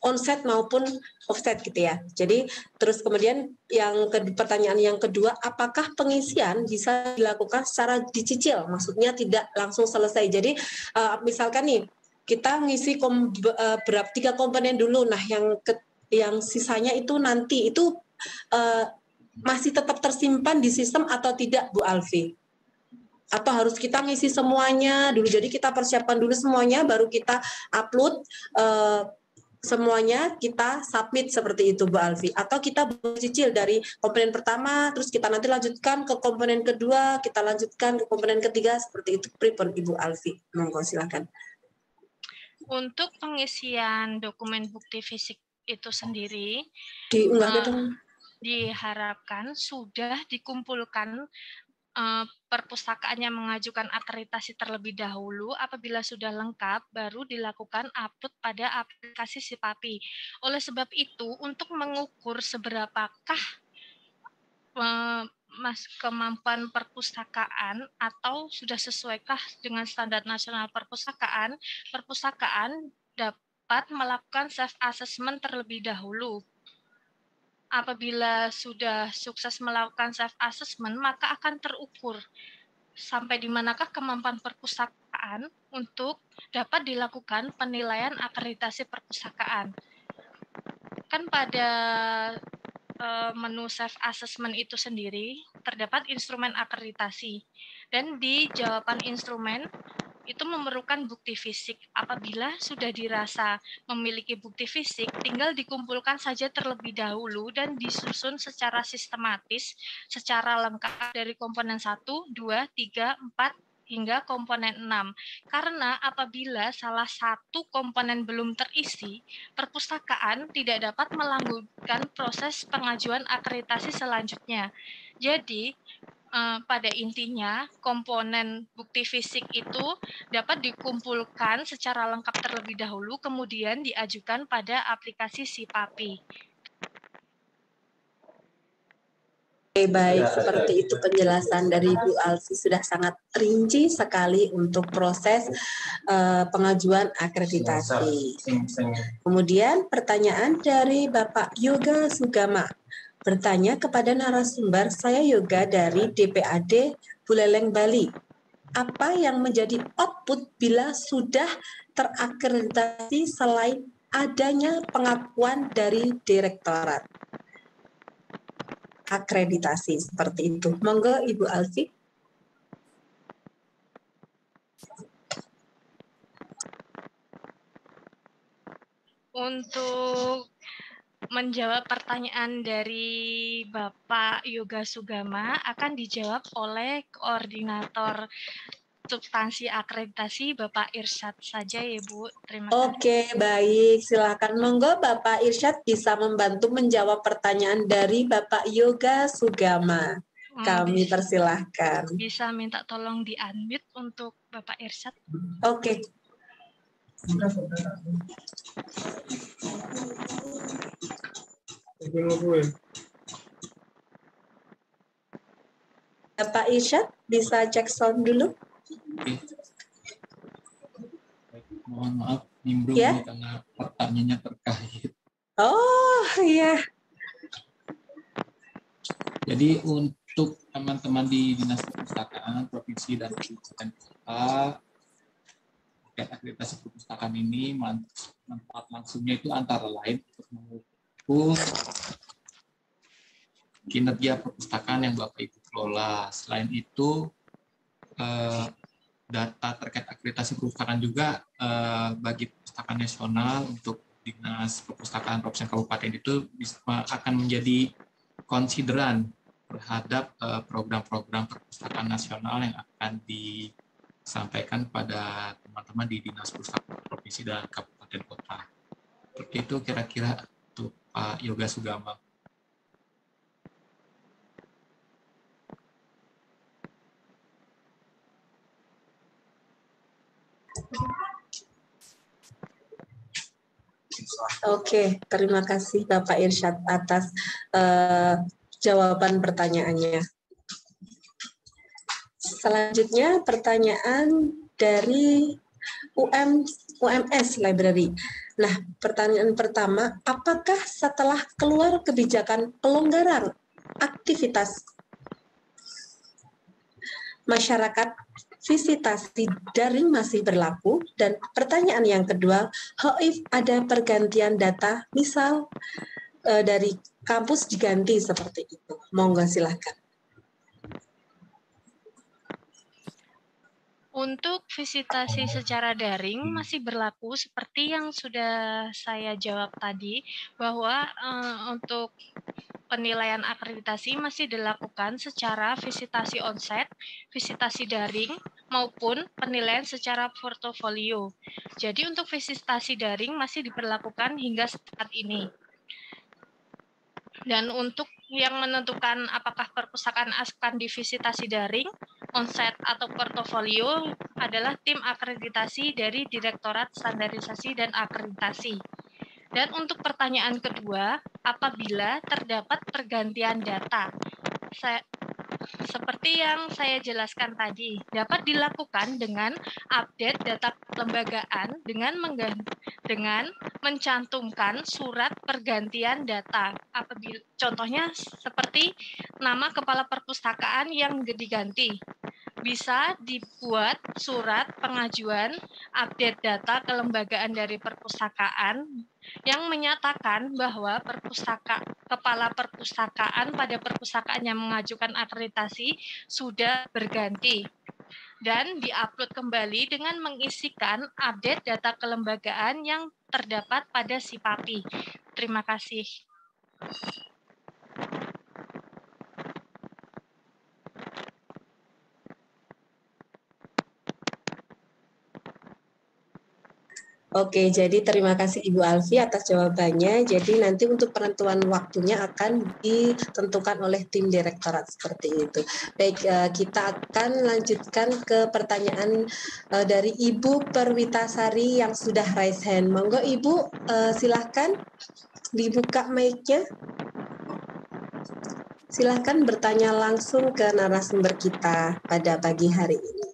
onset maupun offset gitu ya. Jadi terus kemudian pertanyaan yang kedua, apakah pengisian bisa dilakukan secara dicicil? Maksudnya tidak langsung selesai. Jadi misalkan nih kita ngisi 3 komponen dulu. Nah, yang sisanya itu nanti itu masih tetap tersimpan di sistem atau tidak, Bu Alfi? Atau harus kita ngisi semuanya dulu? Jadi kita persiapkan dulu semuanya, baru kita upload semuanya, kita submit seperti itu, Bu Alfi? Atau kita cicil dari komponen pertama, terus kita nanti lanjutkan ke komponen kedua, kita lanjutkan ke komponen ketiga, seperti itu, pripun Ibu Alfi? Monggo silakan. Untuk pengisian dokumen bukti fisik itu sendiri, diharapkan sudah dikumpulkan perpustakaan yang mengajukan akreditasi terlebih dahulu. Apabila sudah lengkap, baru dilakukan upload pada aplikasi SIPAPI. Oleh sebab itu, untuk mengukur seberapakah kemampuan perpustakaan atau sudah sesuaikah dengan standar nasional perpustakaan, perpustakaan dapat melakukan self-assessment terlebih dahulu. Apabila sudah sukses melakukan self-assessment, maka akan terukur sampai di manakah kemampuan perpustakaan untuk dapat dilakukan penilaian akreditasi perpustakaan. Kan pada menu self-assessment itu sendiri terdapat instrumen akreditasi, dan di jawaban instrumen itu memerlukan bukti fisik. Apabila sudah dirasa memiliki bukti fisik, tinggal dikumpulkan saja terlebih dahulu dan disusun secara sistematis, secara lengkap dari komponen 1, 2, 3, 4, hingga komponen 6. Karena apabila salah satu komponen belum terisi, perpustakaan tidak dapat melanjutkan proses pengajuan akreditasi selanjutnya. Jadi, pada intinya, komponen bukti fisik itu dapat dikumpulkan secara lengkap terlebih dahulu, kemudian diajukan pada aplikasi SIPAPI. Oke, baik, seperti itu penjelasan dari Bu Alfi, sudah sangat rinci sekali untuk proses pengajuan akreditasi. Kemudian pertanyaan dari Bapak Yoga Sugama. Bertanya kepada narasumber, saya Yoga dari DPAD Buleleng, Bali. Apa yang menjadi output bila sudah terakreditasi selain adanya pengakuan dari direktorat akreditasi seperti itu? Monggo Ibu Alfi. Untuk menjawab pertanyaan dari Bapak Yoga Sugama akan dijawab oleh koordinator substansi akreditasi Bapak Irsyad saja ya Bu. Terima kasih. Oke, baik. Silakan monggo Bapak Irsyad bisa membantu menjawab pertanyaan dari Bapak Yoga Sugama. Kami persilahkan. Bisa minta tolong di-unmute untuk Bapak Irsyad. Oke. Bapak Irsyad bisa cek sound dulu. Mohon maaf, nimbrung Ya? karena pertanyaannya terkait. Oh, iya. Jadi untuk teman-teman di Dinas Perpustakaan Provinsi dan Kabupaten Kota, terkait akreditasi perpustakaan ini manfaat langsungnya itu antara lain untuk mengukur kinerja perpustakaan yang Bapak Ibu kelola. Selain itu, data terkait akreditasi perpustakaan juga bagi perpustakaan nasional untuk Dinas Perpustakaan Provinsi Kabupaten itu akan menjadi konsideran terhadap program-program perpustakaan nasional yang akan disampaikan pada teman-teman di Dinas Perpustakaan Provinsi dan Kabupaten Kota. Seperti itu kira-kira untuk Pak Yoga Sugama. Oke, terima kasih Bapak Irsyad atas jawaban pertanyaannya. Selanjutnya pertanyaan dari UMS Library. Nah, pertanyaan pertama, apakah setelah keluar kebijakan pelonggaran aktivitas masyarakat visitasi daring masih berlaku? Dan pertanyaan yang kedua, how if ada pergantian data, misal dari kampus diganti seperti itu? Monggo silakan. Untuk visitasi secara daring masih berlaku seperti yang sudah saya jawab tadi, bahwa untuk penilaian akreditasi masih dilakukan secara visitasi onsite, visitasi daring, maupun penilaian secara portofolio. Jadi untuk visitasi daring masih diperlakukan hingga saat ini. Dan untuk yang menentukan apakah perpustakaan akan divisitasi daring, onsite atau portofolio adalah tim akreditasi dari Direktorat Standarisasi dan Akreditasi. Dan untuk pertanyaan kedua, apabila terdapat pergantian data, seperti yang saya jelaskan tadi, dapat dilakukan dengan update data kelembagaan dengan mencantumkan surat pergantian data. Apabila contohnya seperti nama kepala perpustakaan yang diganti, bisa dibuat surat pengajuan update data kelembagaan dari perpustakaan yang menyatakan bahwa kepala perpustakaan pada perpustakaan yang mengajukan akreditasi sudah berganti, dan diupload kembali dengan mengisikan update data kelembagaan yang terdapat pada SIPAPI. Terima kasih. Oke, jadi terima kasih Ibu Alfi atas jawabannya. Jadi nanti untuk penentuan waktunya akan ditentukan oleh tim direktorat seperti itu. Baik, kita akan lanjutkan ke pertanyaan dari Ibu Perwitasari yang sudah raise hand. Monggo Ibu, silahkan dibuka mic-nya. Silahkan bertanya langsung ke narasumber kita pada pagi hari ini.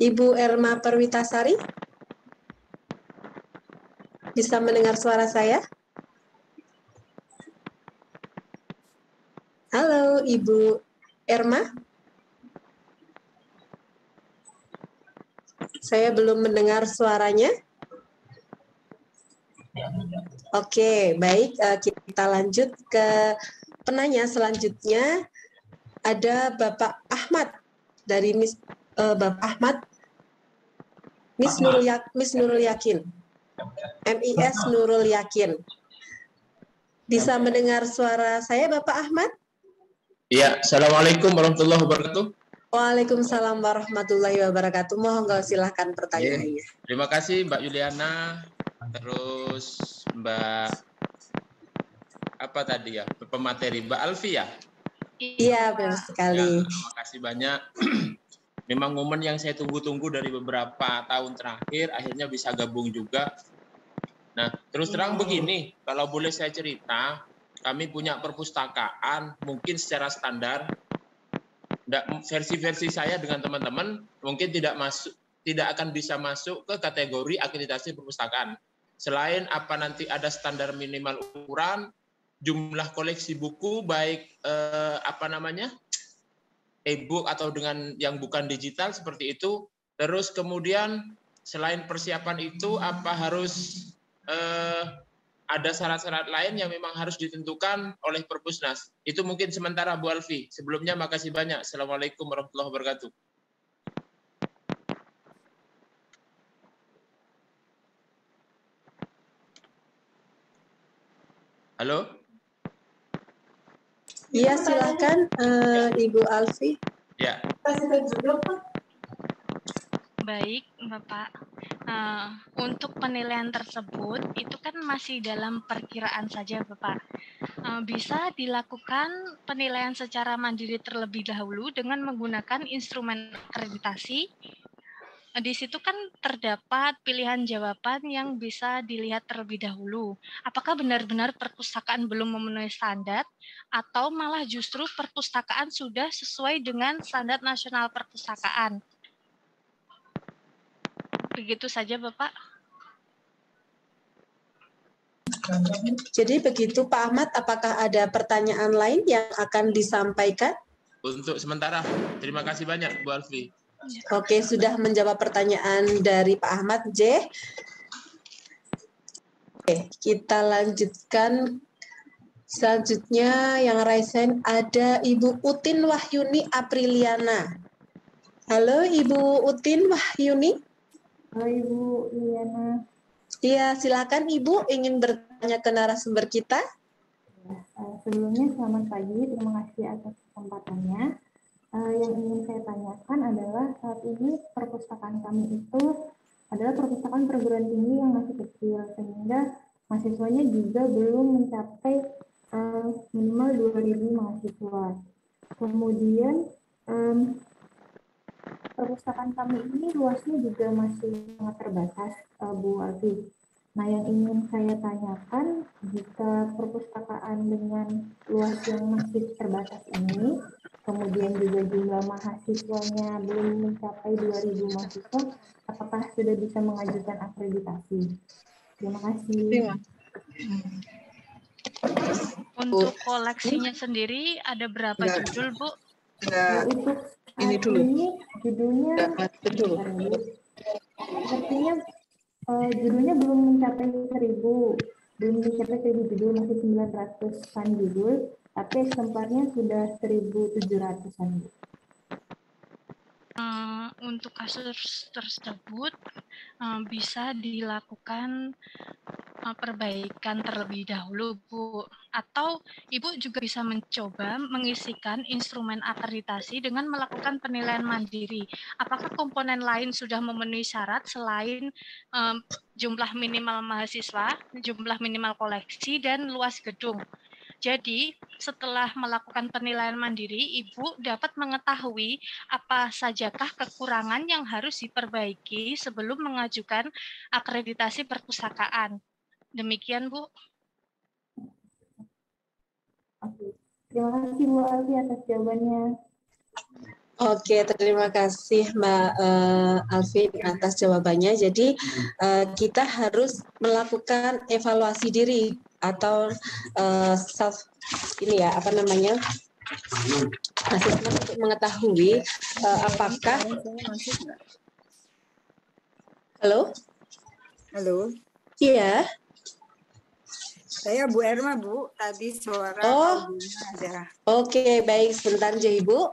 Ibu Erma Perwitasari, bisa mendengar suara saya? Halo, Ibu Erma. Saya belum mendengar suaranya. Oke, baik. Kita lanjut ke penanya selanjutnya. Ada Bapak Ahmad dari Bapak Ahmad. Miss Nurul Yakin. MIS Nurul Yakin. Bisa mendengar suara saya, Bapak Ahmad? Iya, Assalamualaikum warahmatullahi wabarakatuh. Waalaikumsalam warahmatullahi wabarakatuh. Mohon silahkan pertanyaannya. Terima kasih Mbak Yuliana, terus Mbak apa tadi ya, pemateri Mbak Alfi ya? Iya, benar sekali. Ya, terima kasih banyak. Memang momen yang saya tunggu-tunggu dari beberapa tahun terakhir, akhirnya bisa gabung juga. Nah, terus terang begini, kalau boleh saya cerita, kami punya perpustakaan, mungkin secara standar, versi-versi saya dengan teman-teman mungkin tidak akan bisa masuk ke kategori akreditasi perpustakaan. Selain apa nanti ada standar minimal ukuran, jumlah koleksi buku baik e-book atau dengan yang bukan digital seperti itu. Terus kemudian selain persiapan itu apa harus ada syarat-syarat lain yang memang harus ditentukan oleh Perpusnas. Itu mungkin sementara Bu Alfi. Sebelumnya makasih banyak. Assalamualaikum warahmatullahi wabarakatuh. Halo? Iya, silakan Ibu Alfi. Ya. Baik, Bapak. Untuk penilaian tersebut, itu kan masih dalam perkiraan saja, Bapak. Bisa dilakukan penilaian secara mandiri terlebih dahulu dengan menggunakan instrumen akreditasi. Di situ kan terdapat pilihan jawaban yang bisa dilihat terlebih dahulu. Apakah benar-benar perpustakaan belum memenuhi standar atau malah justru perpustakaan sudah sesuai dengan standar nasional perpustakaan? Begitu saja, Bapak. Jadi begitu Pak Ahmad, apakah ada pertanyaan lain yang akan disampaikan? Untuk sementara, terima kasih banyak Bu Alfi. Oke, sudah menjawab pertanyaan dari Pak Ahmad J. Oke, kita lanjutkan. Selanjutnya yang raise hand ada Ibu Utin Wahyuni Apriliana. Halo Ibu Utin Wahyuni. Halo Ibu Liliana. Iya, silakan Ibu ingin bertanya ke narasumber kita. Sebelumnya selamat pagi, terima kasih atas kesempatannya. Yang ingin saya tanyakan adalah saat ini perpustakaan kami itu adalah perpustakaan perguruan tinggi yang masih kecil, sehingga mahasiswanya juga belum mencapai minimal 2.000 mahasiswa. Kemudian perpustakaan kami ini luasnya juga masih sangat terbatas, Bu Alfi. Nah, yang ingin saya tanyakan, jika perpustakaan dengan luas yang masih terbatas ini, kemudian juga jumlah mahasiswanya belum mencapai 2.000 mahasiswa, apakah sudah bisa mengajukan akreditasi? Terima kasih. Untuk koleksinya sendiri ada berapa judul, Bu? Untuk ini dulu. Judulnya sepertinya judulnya belum mencapai 1.000 judul, masih 900-an judul, tapi eksemplarnya sudah 1.700-an. Untuk kasus tersebut bisa dilakukan perbaikan terlebih dahulu, Bu. Atau Ibu juga bisa mencoba mengisikan instrumen akreditasi dengan melakukan penilaian mandiri. Apakah komponen lain sudah memenuhi syarat selain jumlah minimal mahasiswa, jumlah minimal koleksi, dan luas gedung? Jadi, setelah melakukan penilaian mandiri, Ibu dapat mengetahui apa sajakah kekurangan yang harus diperbaiki sebelum mengajukan akreditasi perpustakaan. Demikian, Bu. Oke. Terima kasih Bu Alfi atas jawabannya. Oke, terima kasih Mbak Alvin atas jawabannya. Jadi kita harus melakukan evaluasi diri atau self assessment untuk mengetahui apakah Halo? Iya. Saya Bu Erma, Bu. Tadi suara ada. Oke, baik. Sebentar aja Ibu.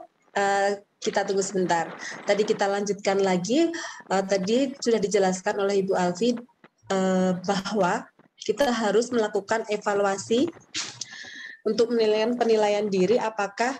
Kita tunggu sebentar. Tadi kita lanjutkan lagi. Tadi sudah dijelaskan oleh Ibu Alfi bahwa kita harus melakukan evaluasi untuk penilaian diri apakah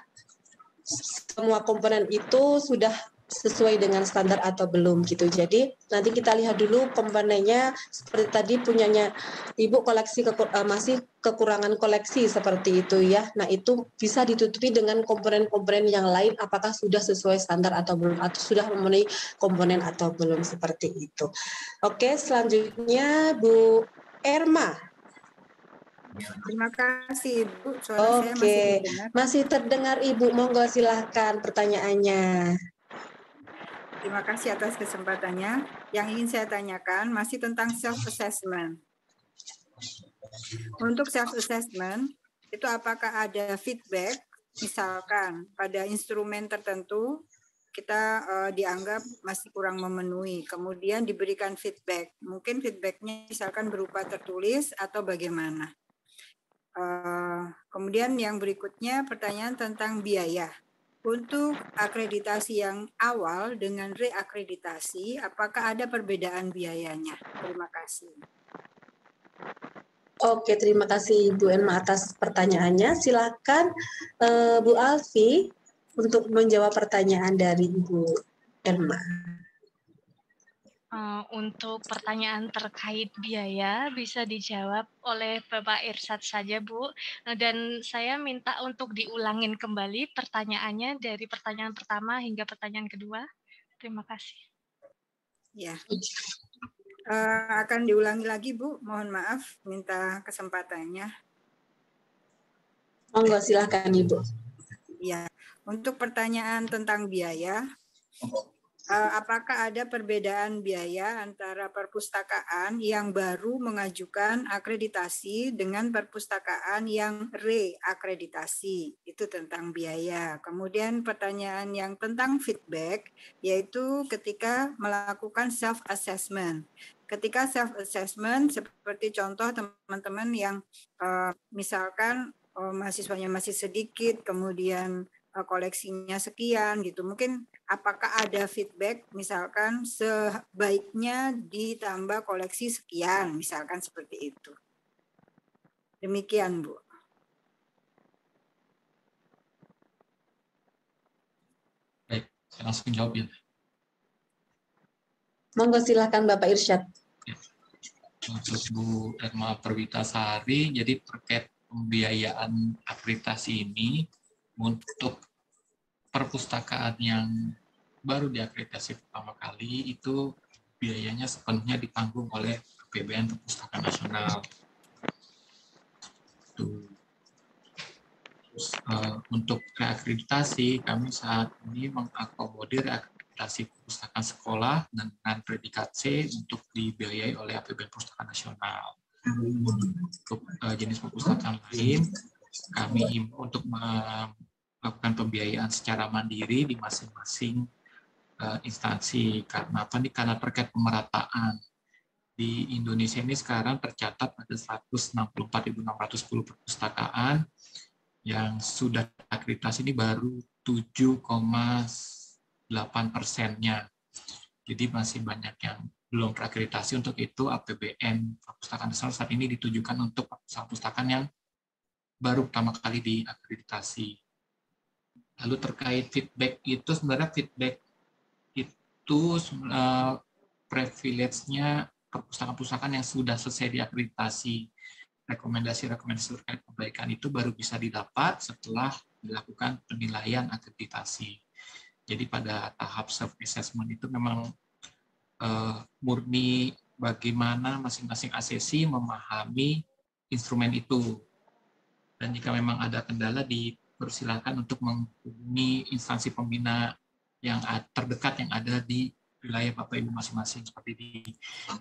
semua komponen itu sudah sesuai dengan standar atau belum gitu. Jadi nanti kita lihat dulu komponennya seperti tadi punyanya Ibu koleksi masih kekurangan koleksi seperti itu ya. Nah itu bisa ditutupi dengan komponen-komponen yang lain apakah sudah sesuai standar atau belum atau sudah memenuhi komponen atau belum seperti itu. Oke, selanjutnya Bu Erma. Terima kasih Ibu. Suara saya masih terdengar. Masih terdengar Ibu. Monggo silahkan pertanyaannya. Terima kasih atas kesempatannya. Yang ingin saya tanyakan masih tentang self-assessment. Untuk self-assessment, itu apakah ada feedback, misalkan pada instrumen tertentu, kita dianggap masih kurang memenuhi, kemudian diberikan feedback. Mungkin feedbacknya misalkan berupa tertulis atau bagaimana. Kemudian yang berikutnya pertanyaan tentang biaya. Untuk akreditasi yang awal dengan reakreditasi, apakah ada perbedaan biayanya? Terima kasih. Oke, terima kasih Bu Erma atas pertanyaannya. Silakan Bu Alfi untuk menjawab pertanyaan dari Ibu Erma. Untuk pertanyaan terkait biaya bisa dijawab oleh Bapak Irsyad saja, Bu. Dan saya minta untuk diulangin kembali pertanyaannya dari pertanyaan pertama hingga pertanyaan kedua. Terima kasih. Ya, akan diulangi lagi, Bu. Mohon maaf, minta kesempatannya. Monggo, silakan Ibu. Ya, untuk pertanyaan tentang biaya, apakah ada perbedaan biaya antara perpustakaan yang baru mengajukan akreditasi dengan perpustakaan yang reakreditasi? Itu tentang biaya. Kemudian pertanyaan yang tentang feedback, yaitu ketika melakukan self-assessment. Ketika self-assessment, seperti contoh teman-teman yang misalkan mahasiswanya masih sedikit, kemudian koleksinya sekian gitu. Mungkin apakah ada feedback misalkan sebaiknya ditambah koleksi sekian, misalkan seperti itu. Demikian, Bu. Baik, saya langsung jawab ya. Monggo silakan Bapak Irsyad. Ya. Untuk Bu Erma Perwitasari, jadi terkait pembiayaan akreditasi ini untuk perpustakaan yang baru diakreditasi pertama kali itu biayanya sepenuhnya ditanggung oleh APBN Perpustakaan Nasional. Terus, untuk reakreditasi kami saat ini mengakomodir reakreditasi perpustakaan sekolah dengan predikat C untuk dibiayai oleh APBN Perpustakaan Nasional. Untuk jenis perpustakaan lain kami himbau untuk melakukan pembiayaan secara mandiri di masing-masing instansi. Karena apa nih? Karena terkait pemerataan di Indonesia ini sekarang tercatat ada 164.610 perpustakaan yang sudah akreditasi ini baru 7,8%-nya. Jadi masih banyak yang belum terakreditasi. Untuk itu APBN Perpustakaan Nasional saat ini ditujukan untuk perpustakaan yang baru pertama kali diakreditasi. Lalu terkait feedback itu sebenarnya feedback itu privilege-nya perpustakaan-perpustakaan yang sudah selesai diakreditasi. Rekomendasi-rekomendasi terkait perbaikan itu baru bisa didapat setelah dilakukan penilaian akreditasi. Jadi pada tahap self-assessment itu memang murni bagaimana masing-masing asesi memahami instrumen itu. Dan jika memang ada kendala, dipersilakan untuk menghubungi instansi pembina yang terdekat yang ada di wilayah Bapak Ibu masing-masing, seperti di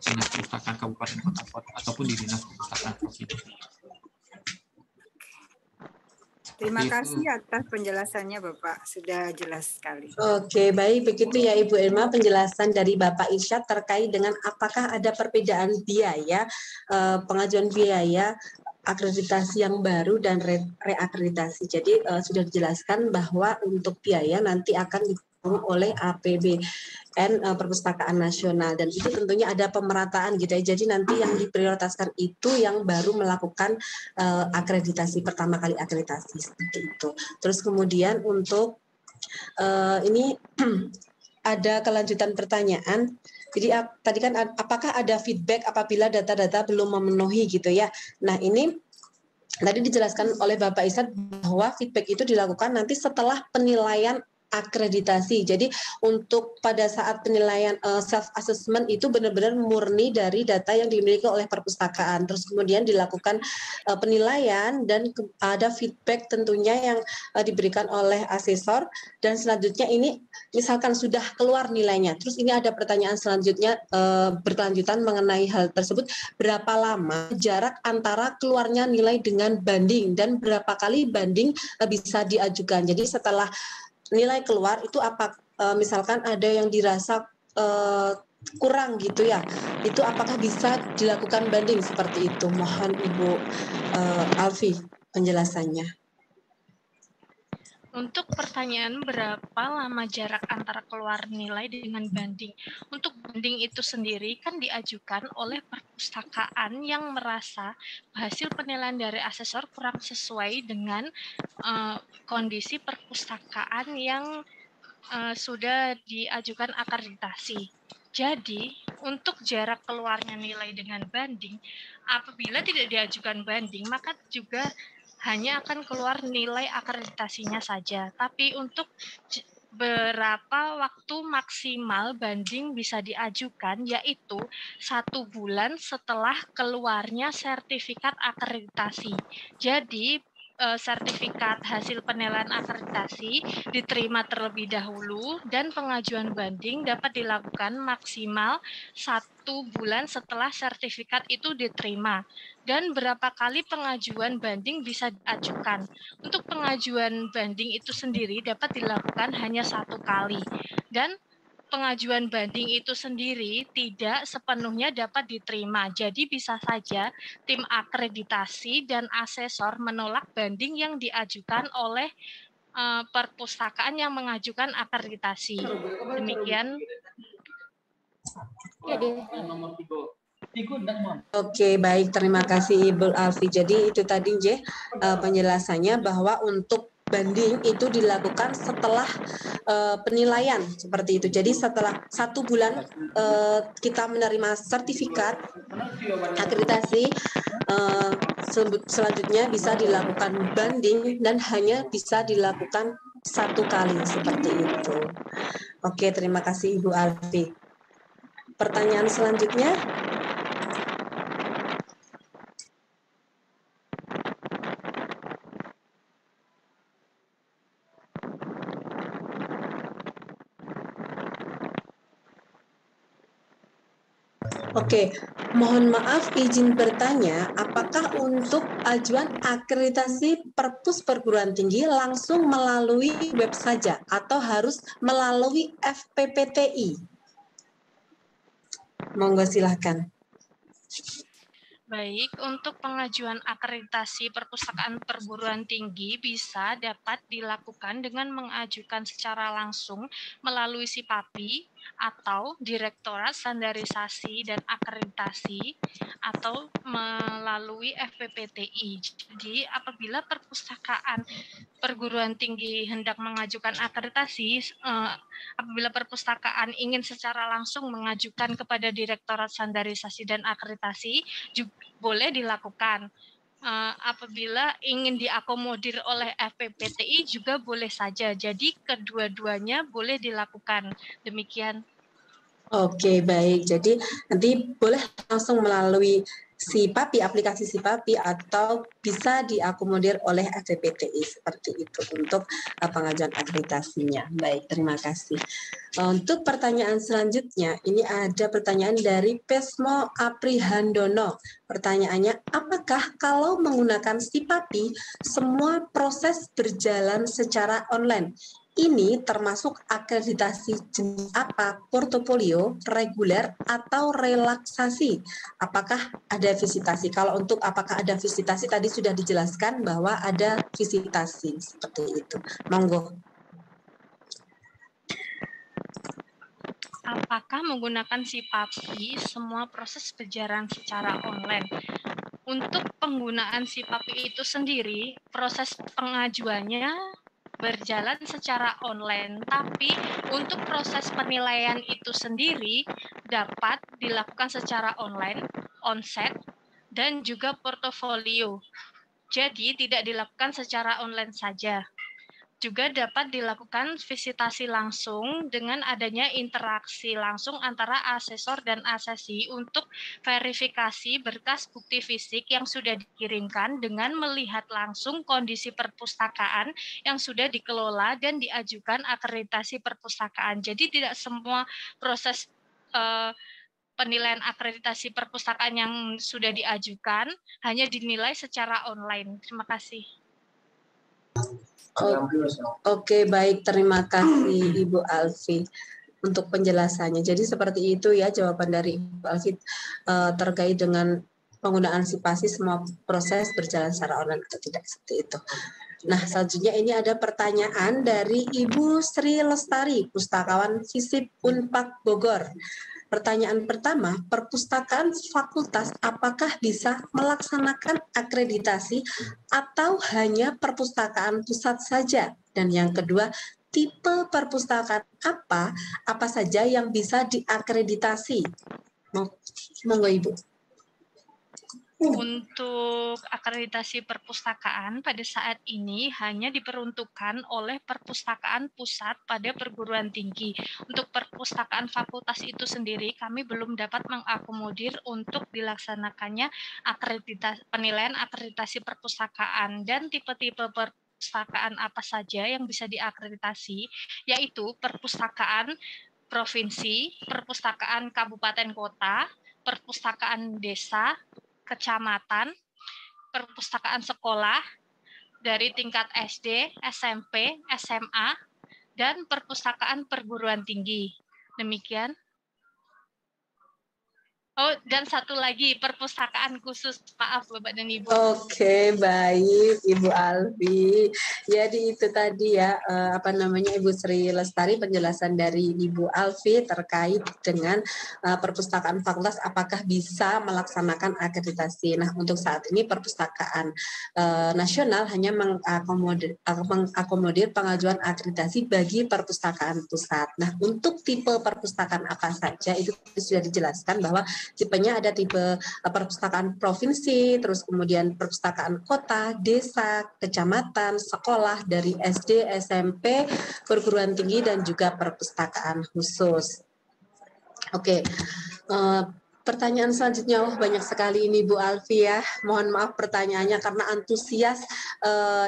Dinas Perpustakaan Kabupaten Kota ataupun di Dinas Perpustakaan Provinsi. Terima kasih atas penjelasannya Bapak, sudah jelas sekali. Oke, baik begitu ya Ibu Erma penjelasan dari Bapak Irsyad terkait dengan apakah ada perbedaan biaya, pengajuan biaya akreditasi yang baru dan reakreditasi. Jadi sudah dijelaskan bahwa untuk biaya nanti akan oleh APBN Perpustakaan Nasional, dan itu tentunya ada pemerataan gitu ya. Jadi nanti yang diprioritaskan itu yang baru melakukan akreditasi, pertama kali akreditasi seperti itu. Terus kemudian untuk ini ada kelanjutan pertanyaan. Jadi tadi kan apakah ada feedback apabila data-data belum memenuhi gitu ya. Nah, ini tadi dijelaskan oleh Bapak Isat bahwa feedback itu dilakukan nanti setelah penilaian akreditasi. Jadi untuk pada saat penilaian self assessment itu benar-benar murni dari data yang dimiliki oleh perpustakaan. Terus kemudian dilakukan penilaian dan ada feedback tentunya yang diberikan oleh asesor, dan selanjutnya ini misalkan sudah keluar nilainya. Terus ini ada pertanyaan selanjutnya berkelanjutan mengenai hal tersebut. Berapa lama jarak antara keluarnya nilai dengan banding dan berapa kali banding bisa diajukan? Jadi setelah nilai keluar itu apa misalkan ada yang dirasa kurang gitu ya, itu apakah bisa dilakukan banding seperti itu? Mohon Ibu Alfi penjelasannya. Untuk pertanyaan berapa lama jarak antara keluar nilai dengan banding. Untuk banding itu sendiri kan diajukan oleh perpustakaan yang merasa hasil penilaian dari asesor kurang sesuai dengan kondisi perpustakaan yang sudah diajukan akreditasi. Jadi, untuk jarak keluarnya nilai dengan banding, apabila tidak diajukan banding, maka juga hanya akan keluar nilai akreditasinya saja. Tapi untuk berapa waktu maksimal banding bisa diajukan, yaitu 1 bulan setelah keluarnya sertifikat akreditasi. Jadi sertifikat hasil penilaian akreditasi diterima terlebih dahulu dan pengajuan banding dapat dilakukan maksimal 1 bulan setelah sertifikat itu diterima. Dan berapa kali pengajuan banding bisa diajukan? Untuk pengajuan banding itu sendiri dapat dilakukan hanya 1 kali, dan pengajuan banding itu sendiri tidak sepenuhnya dapat diterima. Jadi bisa saja tim akreditasi dan asesor menolak banding yang diajukan oleh perpustakaan yang mengajukan akreditasi. Demikian. Oke, baik, terima kasih Ibu Alfi. Jadi itu tadi penjelasannya bahwa untuk banding itu dilakukan setelah penilaian seperti itu. Jadi setelah 1 bulan kita menerima sertifikat akreditasi, selanjutnya bisa dilakukan banding dan hanya bisa dilakukan 1 kali seperti itu. Oke, terima kasih Ibu Alfi. Pertanyaan selanjutnya. Oke, mohon maaf izin bertanya, apakah untuk ajuan akreditasi perpus perguruan tinggi langsung melalui web saja atau harus melalui FPPTI? Monggo silahkan. Baik, untuk pengajuan akreditasi perpustakaan perguruan tinggi bisa dapat dilakukan dengan mengajukan secara langsung melalui SIPAPI atau Direktorat Standarisasi dan Akreditasi atau melalui FPPTI. Jadi apabila perpustakaan perguruan tinggi hendak mengajukan akreditasi, apabila perpustakaan ingin secara langsung mengajukan kepada Direktorat Standarisasi dan Akreditasi, juga boleh dilakukan. Apabila ingin diakomodir oleh FPPTI juga boleh saja. Jadi kedua-duanya boleh dilakukan. Demikian. Oke, baik. Jadi nanti boleh langsung melalui SIPAPI, aplikasi SIPAPI, atau bisa diakomodir oleh FPPTI seperti itu untuk pengajuan akreditasinya. Baik, terima kasih. Untuk pertanyaan selanjutnya, ini ada pertanyaan dari Pesmo Aprihandono. Pertanyaannya, apakah kalau menggunakan SIPAPI semua proses berjalan secara online? Ini termasuk akreditasi jenis apa? Portofolio, reguler, atau relaksasi? Apakah ada visitasi? Kalau untuk apakah ada visitasi, tadi sudah dijelaskan bahwa ada visitasi seperti itu. Monggo. apakah menggunakan SIPAPI semua proses berjalan secara online? Untuk penggunaan SIPAPI itu sendiri, proses pengajuannya berjalan secara online, tapi untuk proses penilaian itu sendiri dapat dilakukan secara online, onsite, dan juga portofolio. Jadi tidak dilakukan secara online saja. Juga dapat dilakukan visitasi langsung dengan adanya interaksi langsung antara asesor dan asesi untuk verifikasi berkas bukti fisik yang sudah dikirimkan dengan melihat langsung kondisi perpustakaan yang sudah dikelola dan diajukan akreditasi perpustakaan. Jadi tidak semua proses penilaian akreditasi perpustakaan yang sudah diajukan hanya dinilai secara online. Terima kasih. Oke, baik. Terima kasih Ibu Alfi untuk penjelasannya. Jadi seperti itu ya jawaban dari Ibu Alfi terkait dengan penggunaan SIPASI semua proses berjalan secara online atau tidak, seperti itu. Nah, selanjutnya ini ada pertanyaan dari Ibu Sri Lestari, Pustakawan FISIP Unpad Bogor. Pertanyaan pertama, perpustakaan fakultas apakah bisa melaksanakan akreditasi atau hanya perpustakaan pusat saja? Dan yang kedua, tipe perpustakaan apa saja yang bisa diakreditasi? Monggo Ibu. Untuk akreditasi perpustakaan pada saat ini hanya diperuntukkan oleh perpustakaan pusat pada perguruan tinggi. Untuk perpustakaan fakultas itu sendiri kami belum dapat mengakomodir untuk dilaksanakannya penilaian akreditasi perpustakaan, dan tipe-tipe perpustakaan apa saja yang bisa diakreditasi, yaitu perpustakaan provinsi, perpustakaan kabupaten kota, perpustakaan desa, kecamatan, perpustakaan sekolah dari tingkat SD, SMP, SMA, dan perpustakaan perguruan tinggi. Demikian. Oh, dan satu lagi, perpustakaan khusus. Maaf, Bapak dan Ibu. Oke, baik, Ibu Alfi. Jadi itu tadi ya, Ibu Sri Lestari, penjelasan dari Ibu Alfi terkait dengan perpustakaan fakultas apakah bisa melaksanakan akreditasi. Nah, untuk saat ini perpustakaan nasional hanya mengakomodir pengajuan akreditasi bagi perpustakaan pusat. Nah, untuk tipe perpustakaan apa saja itu sudah dijelaskan bahwa tipenya ada tipe perpustakaan provinsi, terus kemudian perpustakaan kota, desa, kecamatan, sekolah dari SD, SMP, perguruan tinggi, dan juga perpustakaan khusus. Oke, pertanyaan selanjutnya, banyak sekali ini Bu Alfi ya. Mohon maaf pertanyaannya karena antusias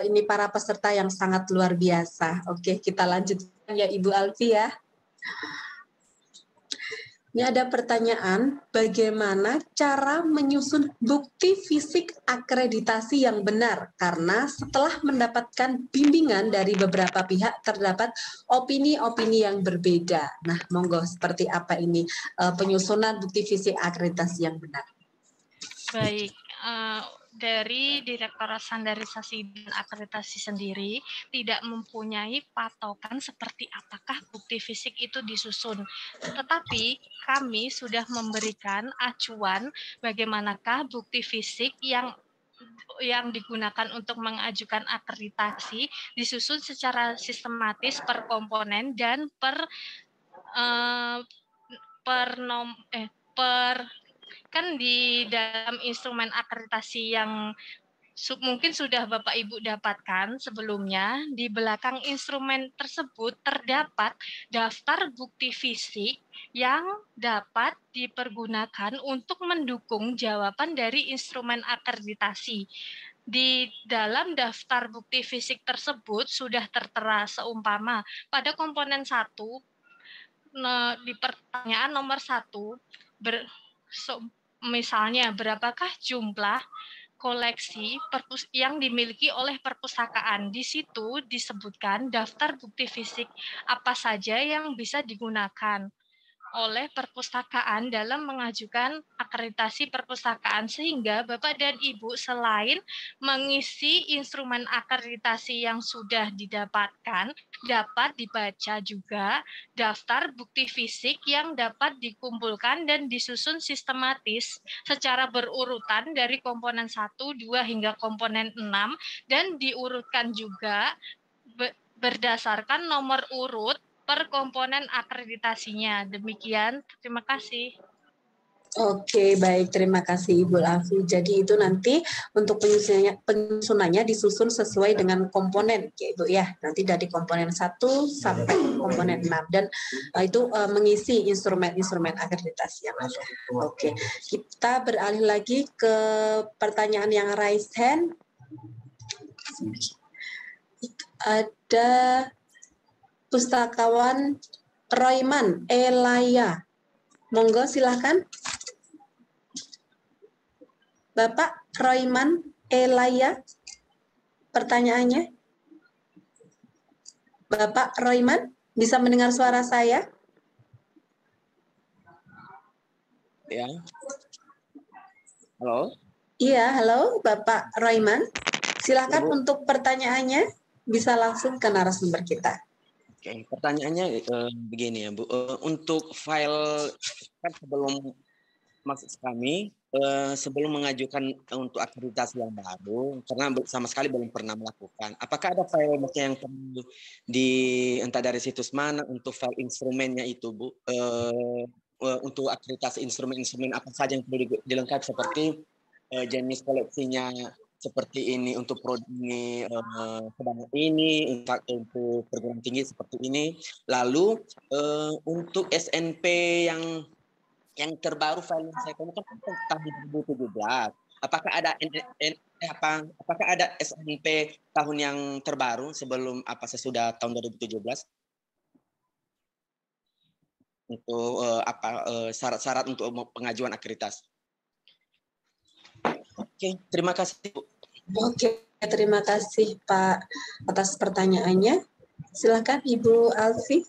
ini para peserta yang sangat luar biasa. Oke, kita lanjutkan ya Ibu Alfi ya. Ini ada pertanyaan, bagaimana cara menyusun bukti fisik akreditasi yang benar? Karena setelah mendapatkan bimbingan dari beberapa pihak, terdapat opini-opini yang berbeda. Nah, monggo seperti apa ini penyusunan bukti fisik akreditasi yang benar? Baik, dari Direktorat Standarisasi dan Akreditasi sendiri tidak mempunyai patokan seperti apakah bukti fisik itu disusun. Tetapi kami sudah memberikan acuan bagaimanakah bukti fisik yang digunakan untuk mengajukan akreditasi disusun secara sistematis per komponen dan kan di dalam instrumen akreditasi yang mungkin sudah Bapak Ibu dapatkan sebelumnya, di belakang instrumen tersebut terdapat daftar bukti fisik yang dapat dipergunakan untuk mendukung jawaban dari instrumen akreditasi. Di dalam daftar bukti fisik tersebut sudah tertera seumpama pada komponen 1, di pertanyaan nomor 1, misalnya berapakah jumlah koleksi yang dimiliki oleh perpustakaan. Di situ disebutkan daftar bukti fisik apa saja yang bisa digunakan. oleh perpustakaan dalam mengajukan akreditasi perpustakaan, sehingga Bapak dan Ibu selain mengisi instrumen akreditasi yang sudah didapatkan, dapat dibaca juga daftar bukti fisik yang dapat dikumpulkan dan disusun sistematis secara berurutan dari komponen 1, 2 hingga komponen 6, dan diurutkan juga berdasarkan nomor urut per komponen akreditasinya. Demikian, terima kasih. Oke, baik. Terima kasih Ibu Alfi. Jadi itu nanti untuk penyusunannya disusun sesuai dengan komponen, ya Ibu ya. Nanti dari komponen 1 sampai komponen 6. Dan itu mengisi instrumen-instrumen akreditasi yang ada. Oke, kita beralih lagi ke pertanyaan yang raise hand. Ada pustakawan Royman Elaya. Monggo silahkan. Bapak Royman Elaya, pertanyaannya. Bapak Royman, bisa mendengar suara saya? Ya. Halo? Iya, halo Bapak Royman. Silahkan untuk pertanyaannya, bisa langsung ke narasumber kita. Oke, pertanyaannya begini ya Bu. Untuk file kan sebelum maksud kami sebelum mengajukan untuk akreditasi yang baru, karena sama sekali belum pernah melakukan. Apakah ada file yang perlu entah dari situs mana untuk file instrumennya itu Bu? Untuk akreditasi instrumen-instrumen apa saja yang perlu dilengkapi seperti jenis koleksinya seperti ini, untuk prodi ini sebanyak ini, untuk perguruan tinggi seperti ini. Lalu untuk SNP yang terbaru file yang saya temukan tahun 2017. Apakah apakah ada SNP tahun yang terbaru sebelum sesudah tahun 2017? Untuk syarat-syarat untuk pengajuan akreditasi. Oke, terima kasih Bu. Oke, terima kasih Pak atas pertanyaannya. Silakan Ibu Alfi.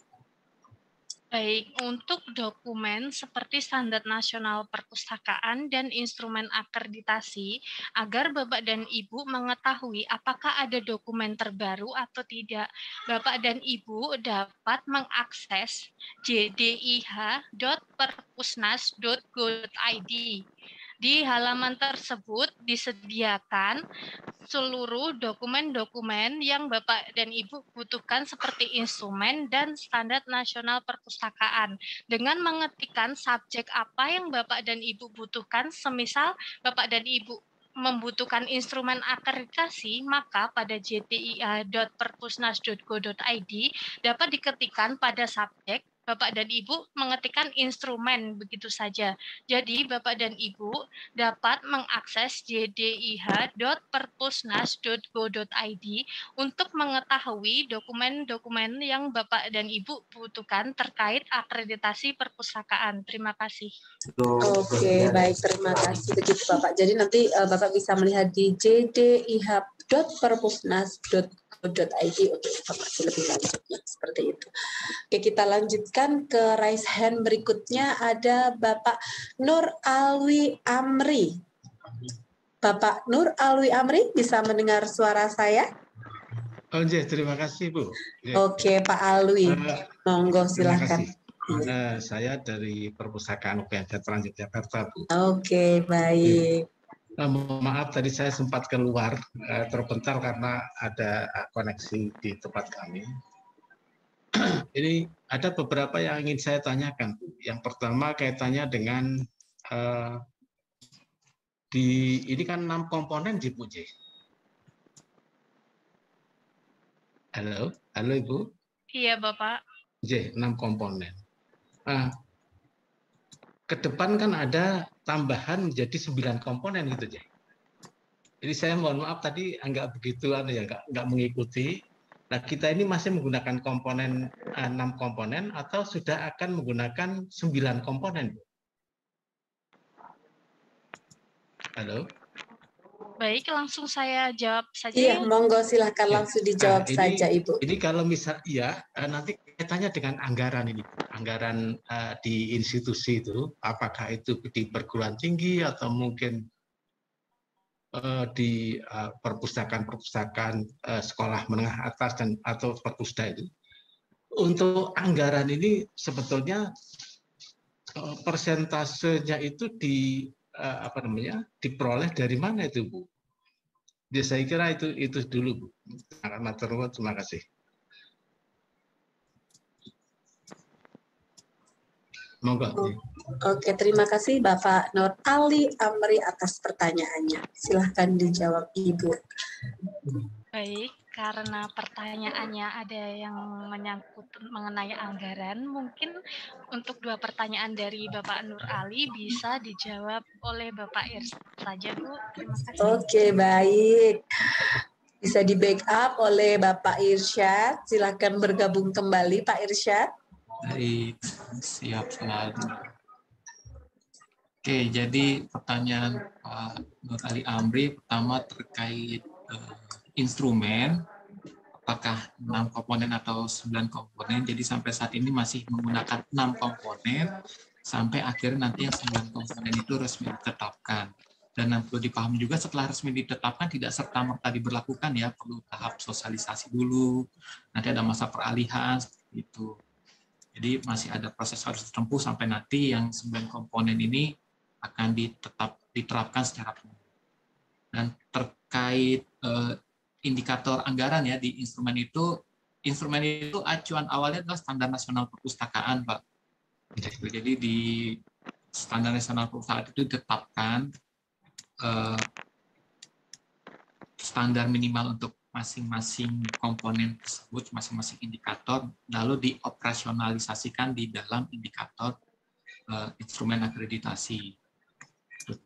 Baik, untuk dokumen seperti Standar Nasional Perpustakaan dan instrumen akreditasi, agar Bapak dan Ibu mengetahui apakah ada dokumen terbaru atau tidak, Bapak dan Ibu dapat mengakses jdih.perpusnas.go.id. Di halaman tersebut disediakan seluruh dokumen-dokumen yang Bapak dan Ibu butuhkan seperti instrumen dan standar nasional perpustakaan. Dengan mengetikkan subjek apa yang Bapak dan Ibu butuhkan, semisal Bapak dan Ibu membutuhkan instrumen akreditasi, maka pada jtia.perpusnas.go.id dapat diketikkan pada subjek, Bapak dan Ibu mengetikkan instrumen, begitu saja. Jadi Bapak dan Ibu dapat mengakses jdih.perpusnas.go.id untuk mengetahui dokumen-dokumen yang Bapak dan Ibu butuhkan terkait akreditasi perpustakaan. Terima kasih. Oke, baik, terima kasih begitu Bapak. Jadi nanti Bapak bisa melihat di jdih.perpusnas.go.id untuk informasi lebih lanjutnya seperti itu. Oke, kita lanjutkan ke raise hand berikutnya. Ada Bapak Nur Alwi Amri. Bapak Nur Alwi Amri, bisa mendengar suara saya? Oh, terima kasih Bu. Oke, Pak Alwi, monggo silakan. Saya dari Perpustakaan UPN Veteran Yogyakarta, Bu. Oke, baik. Maaf tadi saya sempat keluar terbentar karena ada koneksi di tempat kami. Ini ada beberapa yang ingin saya tanyakan. Yang pertama kaitannya dengan ini kan 6 komponen di Bu J. Halo Ibu. Iya Bapak. J, 6 komponen. Ke depan kan ada tambahan menjadi 9 komponen gitu, J. Jadi saya mohon maaf tadi nggak begitu nggak mengikuti. Nah, kita ini masih menggunakan komponen 6 komponen atau sudah akan menggunakan 9 komponen, Bu? Halo? Baik, langsung saya jawab saja. Iya, monggo silahkan langsung dijawab saja, Ibu. Ini kalau misal nanti kaitannya dengan anggaran ini. anggaran di institusi itu, apakah itu di perguruan tinggi atau mungkin di perpustakaan sekolah menengah atas dan atau perpusta itu. Untuk anggaran ini sebetulnya persentasenya itu diperoleh dari mana itu, Bu? Ya, saya kira itu dulu, Bu. Terima kasih. Monggo. Oke, terima kasih Bapak Nur Ali Amri atas pertanyaannya. Silahkan dijawab Ibu. Baik, karena pertanyaannya ada yang menyangkut mengenai anggaran, mungkin untuk 2 pertanyaan dari Bapak Nur Ali bisa dijawab oleh Bapak Irsyad saja, Bu. Terima kasih. Oke, baik. Bisa di backup oleh Bapak Irsyad. Silakan bergabung kembali, Pak Irsyad. Baik, siap selalu. Oke, jadi pertanyaan Pak Nur Ali Amri pertama terkait instrumen, apakah 6 komponen atau 9 komponen. Jadi sampai saat ini masih menggunakan 6 komponen, sampai akhirnya nanti yang 9 komponen itu resmi ditetapkan. Dan yang perlu dipahami juga setelah resmi ditetapkan tidak serta-merta diberlakukan ya, perlu tahap sosialisasi dulu, nanti ada masa peralihan, seperti itu. Jadi masih ada proses harus ditempuh sampai nanti yang 9 komponen ini akan diterapkan secara penuh. Dan terkait indikator anggaran ya di instrumen itu acuan awalnya adalah Standar Nasional Perpustakaan, Pak. Jadi di Standar Nasional Perpustakaan itu ditetapkan standar minimal untuk masing-masing komponen tersebut, masing-masing indikator, lalu dioperasionalisasikan di dalam indikator instrumen akreditasi.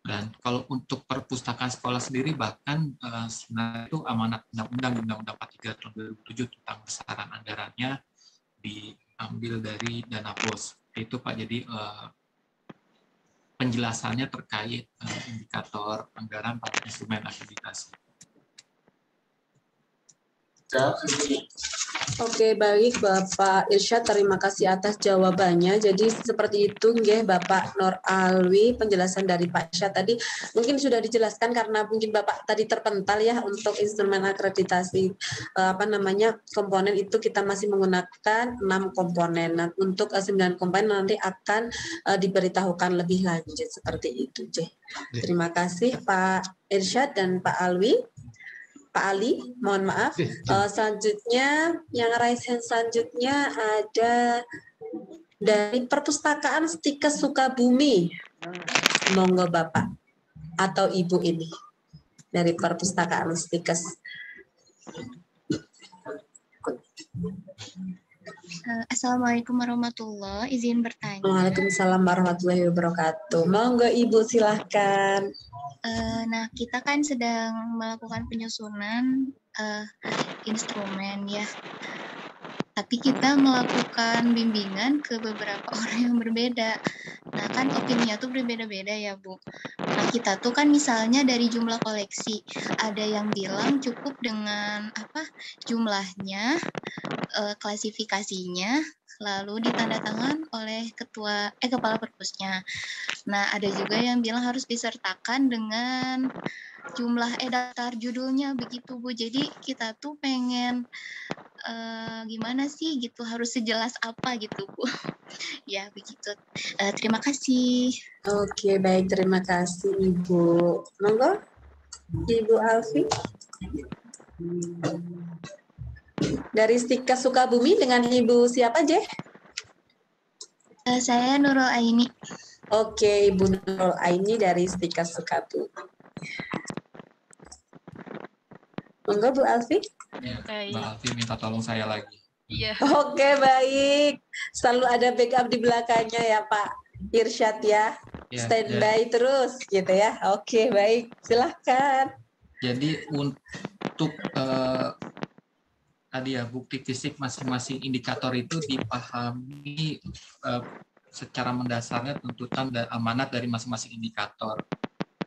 Dan kalau untuk perpustakaan sekolah sendiri bahkan sebenarnya itu amanat Undang-Undang 43 tahun 2007 tentang besaran anggarannya diambil dari dana BOS. Itu Pak, jadi penjelasannya terkait indikator anggaran pada instrumen akreditasi. Oke, baik Bapak Irsyad, terima kasih atas jawabannya. Jadi seperti itu nggih Bapak Nur Alwi, penjelasan dari Pak Irsyad tadi mungkin sudah dijelaskan karena mungkin Bapak tadi terpental ya untuk instrumen akreditasi komponen itu kita masih menggunakan 6 komponen. Nah, untuk 9 komponen nanti akan diberitahukan lebih lanjut seperti itu, Terima kasih Pak Irsyad dan Pak Alwi. Pak Ali, mohon maaf. Selanjutnya, yang raise hand selanjutnya ada dari Perpustakaan Stikes Sukabumi. Monggo Bapak atau Ibu ini dari Perpustakaan Stikes. Assalamualaikum warahmatullahi wabarakatuh. Izin bertanya. Waalaikumsalam warahmatullahi wabarakatuh. Monggo Ibu, silahkan. Nah, kita kan sedang melakukan penyusunan instrumen ya. Tapi kita melakukan bimbingan ke beberapa orang yang berbeda. Nah, kan opininya tuh berbeda-beda ya, Bu. Nah, kita tuh kan misalnya dari jumlah koleksi, ada yang bilang cukup dengan jumlahnya, klasifikasinya, lalu ditandatangan oleh kepala perpusnya. Nah, ada juga yang bilang harus disertakan dengan jumlah daftar judulnya begitu, Bu. Jadi kita tuh pengen gimana sih gitu, harus sejelas apa gitu, Bu. Ya, begitu. Terima kasih. Oke, baik, terima kasih Ibu. Monggo, Ibu Alfi. Dari Stikes Sukabumi dengan Ibu siapa, Jeh? Saya Nurul Aini. Oke, Ibu Nurul Aini dari Stikes Sukabumi. Monggo, Bu Alfi. Ya, Mbak Alfi minta tolong saya lagi. Iya. Oke, baik. Selalu ada backup di belakangnya ya, Pak Irsyad ya. Standby terus gitu ya. Oke, baik. Silahkan. Jadi untuk tadi ya, bukti fisik masing-masing indikator itu dipahami secara mendasarnya tuntutan dan amanat dari masing-masing indikator.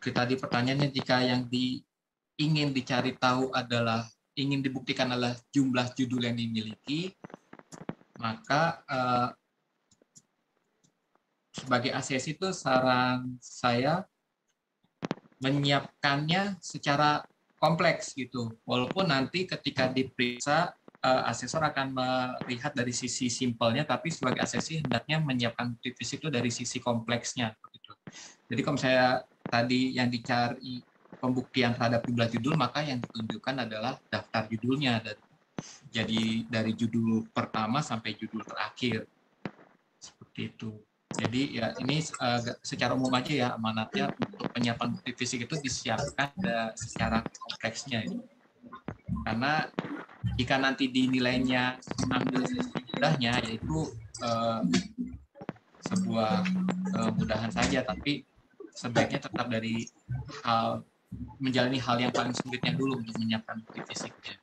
Tadi pertanyaannya, jika yang ingin dicari tahu adalah, ingin dibuktikan adalah jumlah judul yang dimiliki, maka sebagai ACS itu saran saya menyiapkannya secara kompleks gitu. Walaupun nanti ketika diperiksa asesor akan melihat dari sisi simpelnya, tapi sebagai asesi hendaknya menyiapkan bukti fisik itu dari sisi kompleksnya. Gitu. Jadi kalau saya tadi yang dicari pembuktian terhadap jumlah judul, maka yang ditunjukkan adalah daftar judulnya. Jadi dari judul pertama sampai judul terakhir. Seperti itu. Jadi ya ini secara umum aja ya amanatnya untuk penyiapan bukti fisik itu disiapkan secara kompleksnya. Ya. Karena jika nanti dinilainya ambil mudahnya, yaitu sebuah kemudahan saja, tapi sebaiknya tetap dari menjalani hal yang paling sulitnya dulu untuk menyiapkan bukti fisiknya.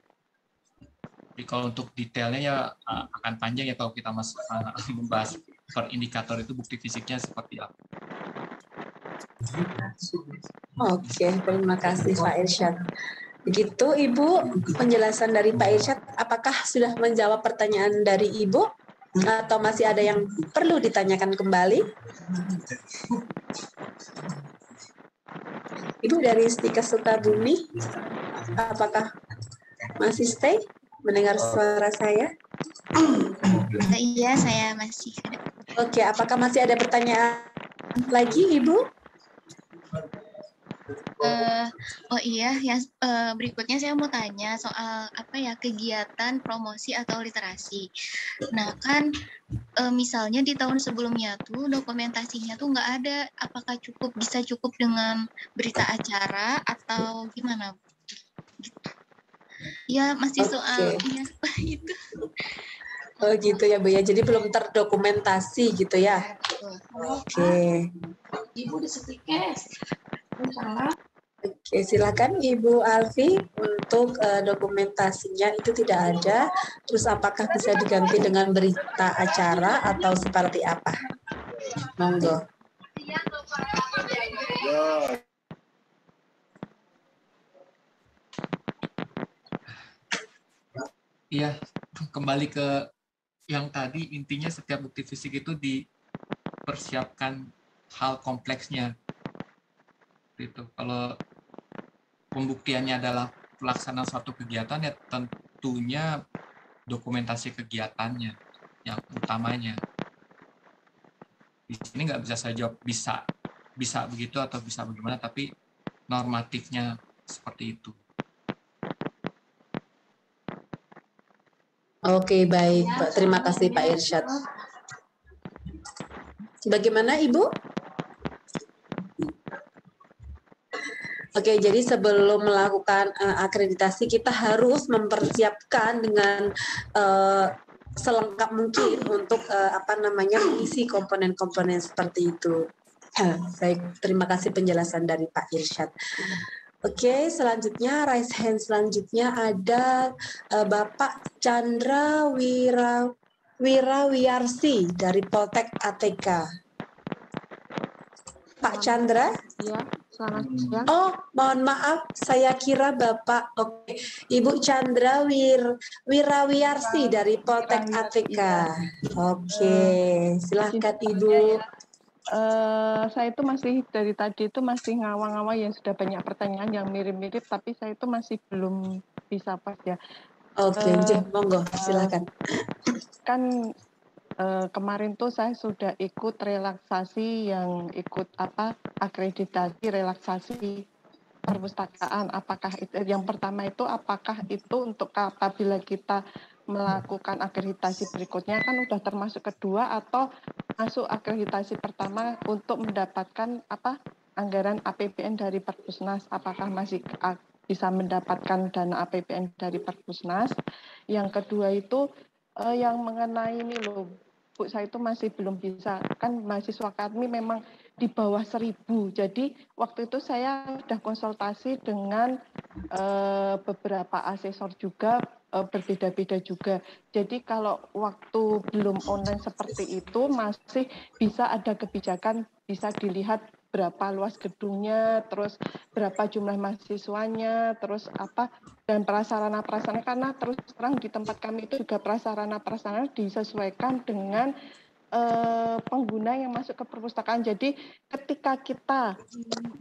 Jadi kalau untuk detailnya ya akan panjang ya kalau kita membahas per indikator itu bukti fisiknya seperti apa. Oke, terima kasih Pak Irsyad. Begitu Ibu, penjelasan dari Pak Irsyad, apakah sudah menjawab pertanyaan dari Ibu? Atau masih ada yang perlu ditanyakan kembali? Ibu dari Stika Sukabumi, apakah masih stay mendengar suara saya? Iya, saya masih ada. Oke, apakah masih ada pertanyaan lagi, Ibu? Oh iya, yang berikutnya saya mau tanya soal apa ya, kegiatan promosi atau literasi. Nah kan misalnya di tahun sebelumnya tuh dokumentasinya tuh nggak ada. Apakah bisa cukup dengan berita acara atau gimana? Gitu. Ya masih soal ya itu. Oh gitu ya Bu ya, jadi belum terdokumentasi gitu ya. Oke. Ibu disetikes. Oke, silakan Ibu Alfi untuk dokumentasinya itu tidak ada. Terus apakah bisa diganti dengan berita acara atau seperti apa? Monggo. Iya, kembali ke yang tadi, intinya setiap bukti fisik itu dipersiapkan hal kompleksnya. Gitu. Kalau pembuktiannya adalah pelaksanaan suatu kegiatan, ya tentunya dokumentasi kegiatannya yang utamanya. Di sini nggak bisa saya jawab bisa begitu atau bisa bagaimana, tapi normatifnya seperti itu. Oke, baik. Terima kasih Pak Irsyad. Bagaimana Ibu? Oke, jadi sebelum melakukan akreditasi kita harus mempersiapkan dengan selengkap mungkin untuk mengisi komponen-komponen seperti itu. Baik, terima kasih penjelasan dari Pak Irsyad. Oke, selanjutnya raise hand selanjutnya ada Bapak Chandra Wirawiyarsi dari Poltek ATK. Pak Chandra? Iya, selamat siang. Oh, mohon maaf, saya kira Bapak. Oke, Ibu Chandra Wirawiyarsi dari Poltek ATK. Oke, silahkan Ibu. Saya itu masih dari tadi itu masih ngawang-ngawang ya, sudah banyak pertanyaan yang mirip-mirip, tapi saya itu masih belum bisa pas ya. Oke, monggo, silakan. Kan kemarin tuh saya sudah ikut relaksasi yang ikut akreditasi relaksasi perpustakaan. Apakah itu yang pertama itu apakah itu untuk apabila kita melakukan akreditasi berikutnya kan udah termasuk kedua atau masuk akreditasi pertama untuk mendapatkan anggaran APBN dari Perpusnas, apakah masih bisa mendapatkan dana APBN dari Perpusnas? Yang kedua itu yang mengenai ini loh, Bu, saya itu masih belum bisa, kan mahasiswa kami memang di bawah 1.000, jadi waktu itu saya sudah konsultasi dengan beberapa asesor juga, berbeda-beda juga. Jadi kalau waktu belum online seperti itu masih bisa ada kebijakan, bisa dilihat berapa luas gedungnya, terus berapa jumlah mahasiswanya, terus dan prasarana-prasarana, karena terus terang di tempat kami itu juga prasarana-prasarana disesuaikan dengan pengguna yang masuk ke perpustakaan. Jadi ketika kita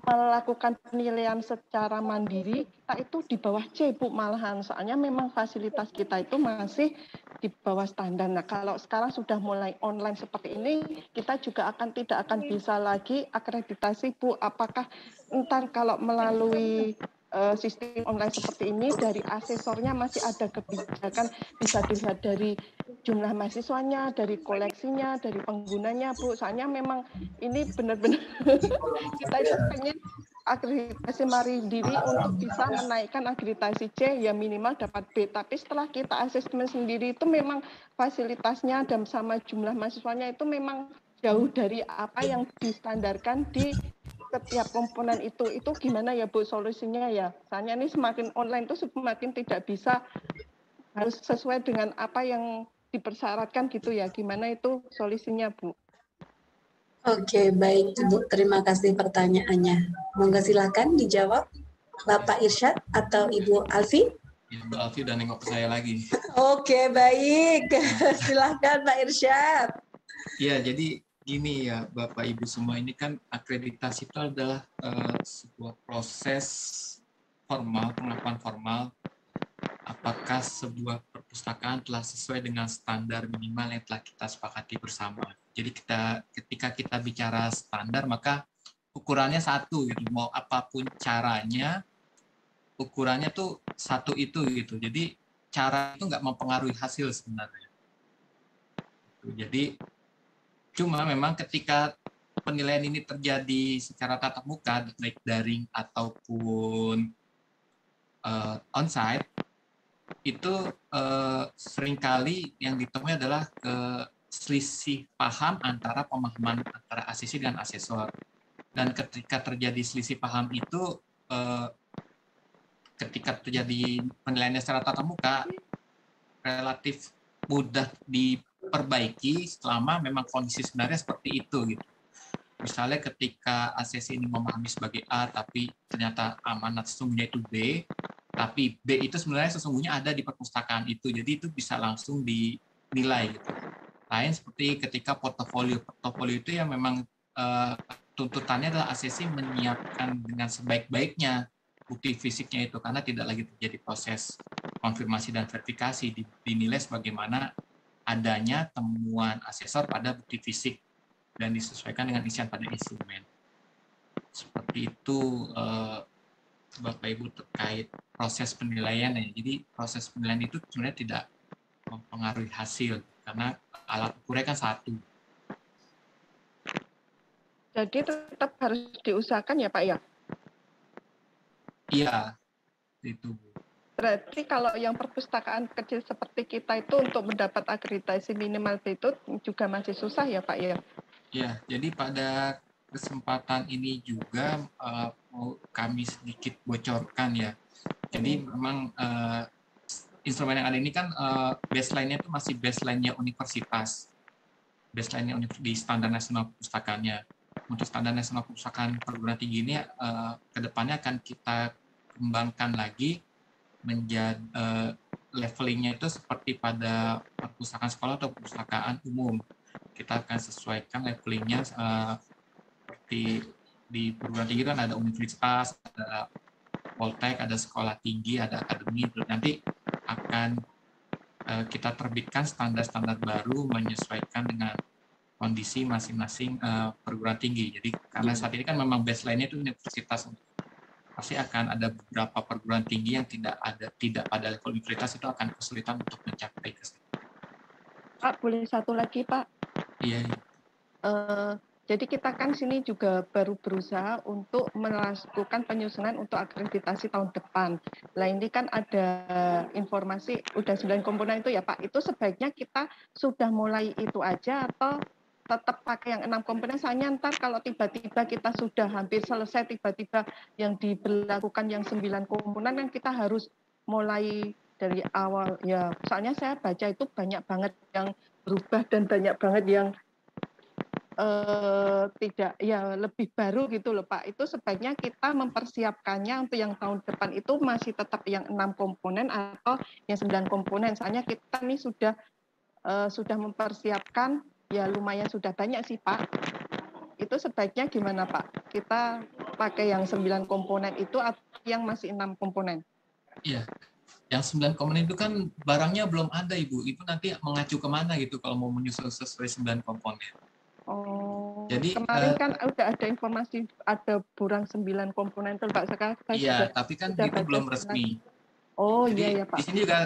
melakukan penilaian secara mandiri, kita itu di bawah C, Bu, malahan. Soalnya memang fasilitas kita itu masih di bawah standar. Nah, kalau sekarang sudah mulai online seperti ini, kita juga tidak akan bisa lagi akreditasi, Bu. Apakah ntar kalau melalui sistem online seperti ini, dari asesornya masih ada kebijakan, bisa dilihat dari jumlah mahasiswanya, dari koleksinya, dari penggunanya, Bu. Soalnya memang ini benar-benar kita itu pengen akreditasi mandiri untuk bisa menaikkan akreditasi C, ya minimal dapat B. Tapi setelah kita asesmen sendiri itu memang fasilitasnya dan sama jumlah mahasiswanya itu memang jauh dari apa yang distandarkan di setiap komponen itu gimana ya Bu solusinya ya? Soalnya ini semakin online itu semakin tidak bisa, harus sesuai dengan apa yang dipersyaratkan gitu ya. Gimana itu solusinya Bu? Oke, baik Ibu. Terima kasih pertanyaannya. Monggo silakan dijawab Bapak Irsyad atau Ibu Alfi. Ibu Alfi udah nengok ke saya lagi. Oke, baik. Silakan Pak Irsyad. Ya, jadi gini ya Bapak Ibu semua, ini kan akreditasi itu adalah sebuah proses formal, pengakuan formal apakah sebuah perpustakaan telah sesuai dengan standar minimal yang telah kita sepakati bersama. Jadi ketika kita bicara standar, maka ukurannya satu gitu, mau apapun caranya, ukurannya tuh satu itu gitu. Jadi cara itu nggak mempengaruhi hasil sebenarnya. Jadi cuma memang ketika penilaian ini terjadi secara tatap muka, baik daring ataupun onsite, itu seringkali yang ditemui adalah selisih paham antara pemahaman antara asesi dan asesor. Dan ketika terjadi selisih paham itu, ketika terjadi penilaiannya secara tatap muka, relatif mudah diperbaiki selama memang kondisi sebenarnya seperti itu gitu. Misalnya ketika asesi ini memahami sebagai A, tapi ternyata amanat sesungguhnya itu B, tapi B itu sebenarnya sesungguhnya ada di perpustakaan itu, jadi itu bisa langsung dinilai gitu. Lain seperti ketika portofolio itu yang memang tuntutannya adalah asesi menyiapkan dengan sebaik-baiknya bukti fisiknya itu, karena tidak lagi terjadi proses konfirmasi dan verifikasi, dinilai sebagaimana adanya temuan asesor pada bukti fisik dan disesuaikan dengan isian pada instrumen. Seperti itu Bapak Ibu terkait proses penilaian. Jadi proses penilaian itu sebenarnya tidak mempengaruhi hasil karena alat ukurnya kan satu. Jadi tetap harus diusahakan ya Pak ya? Iya, itu. Berarti kalau yang perpustakaan kecil seperti kita itu untuk mendapat akreditasi minimal B itu juga masih susah ya Pak ya? Ya, jadi pada kesempatan ini juga mau kami sedikit bocorkan ya. Jadi memang instrumen yang ada ini kan baseline-nya itu masih baseline-nya universitas. Baseline-nya di standar nasional perpustakaannya. Untuk standar nasional perpustakaan perguruan tinggi ini kedepannya akan kita kembangkan lagi menjadi levelingnya itu seperti pada perpustakaan sekolah atau perpustakaan umum. Kita akan sesuaikan levelingnya seperti di perguruan tinggi kan ada universitas, ada poltek, ada sekolah tinggi, ada akademi. Nanti akan kita terbitkan standar-standar baru menyesuaikan dengan kondisi masing-masing perguruan tinggi. Jadi karena saat ini kan memang baseline-nya itu universitas, pasti akan ada beberapa perguruan tinggi yang tidak pada level universitas, itu akan kesulitan untuk mencapai ke situ. Pak, boleh satu lagi Pak? Iya. Jadi kita kan sini juga baru berusaha untuk melakukan penyusunan untuk akreditasi tahun depan. Nah ini kan ada informasi udah 9 komponen itu ya Pak, itu sebaiknya kita sudah mulai itu aja atau tetap pakai yang 6 komponen, soalnya ntar kalau tiba-tiba kita sudah hampir selesai, tiba-tiba yang diberlakukan yang 9 komponen kan kita harus mulai dari awal ya. Soalnya saya baca itu banyak banget yang berubah dan banyak banget yang tidak ya lebih baru gitu loh Pak. Itu sebaiknya kita mempersiapkannya untuk yang tahun depan itu masih tetap yang 6 komponen atau yang 9 komponen. Soalnya kita nih sudah mempersiapkan ya lumayan sudah banyak sih Pak. Itu sebaiknya gimana Pak? Kita pakai yang 9 komponen itu atau yang masih 6 komponen? Iya, yang 9 komponen itu kan barangnya belum ada Ibu. Itu nanti mengacu kemana gitu kalau mau menyusun sesuai 9 komponen. Oh, Jadi kemarin kan udah ada informasi ada kurang 9 komponen tuh Pak. Sekarang saya iya, sudah, tapi kan sudah itu baca belum 9. resmi. Oh Jadi iya ya Pak. di sini juga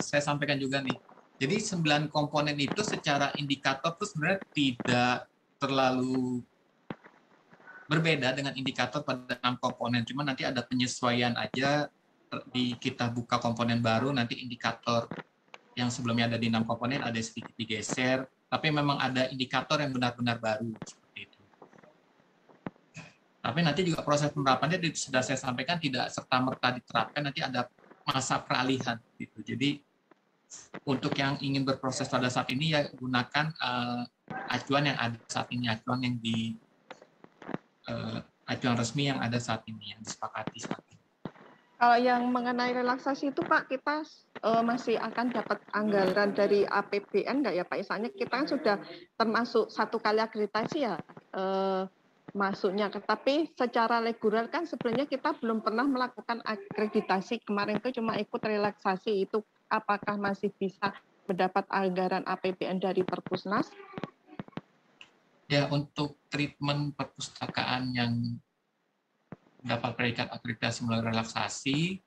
saya sampaikan juga nih. Jadi 9 komponen itu secara indikator tuh sebenarnya tidak terlalu berbeda dengan indikator pada 6 komponen. Cuma nanti ada penyesuaian aja di kita buka komponen baru, nanti indikator yang sebelumnya ada di 6 komponen ada sedikit digeser, tapi memang ada indikator yang benar-benar baru seperti itu. Tapi nanti juga proses penerapannya sudah saya sampaikan tidak serta-merta diterapkan, nanti ada masa peralihan gitu. Jadi untuk yang ingin berproses pada saat ini ya gunakan acuan yang ada saat ini, acuan yang di acuan resmi yang ada saat ini, yang disepakati saat ini. Kalau yang mengenai relaksasi itu Pak, kita masih akan dapat anggaran dari APBN nggak ya Pak? Misalnya kita kan sudah termasuk 1 kali akreditasi ya masuknya, tapi secara reguler kan sebenarnya kita belum pernah melakukan akreditasi. Kemarin itu cuma ikut relaksasi, itu apakah masih bisa mendapat anggaran APBN dari Perpusnas? Ya, untuk treatment perpustakaan yang dapat predikat akreditasi melalui relaksasi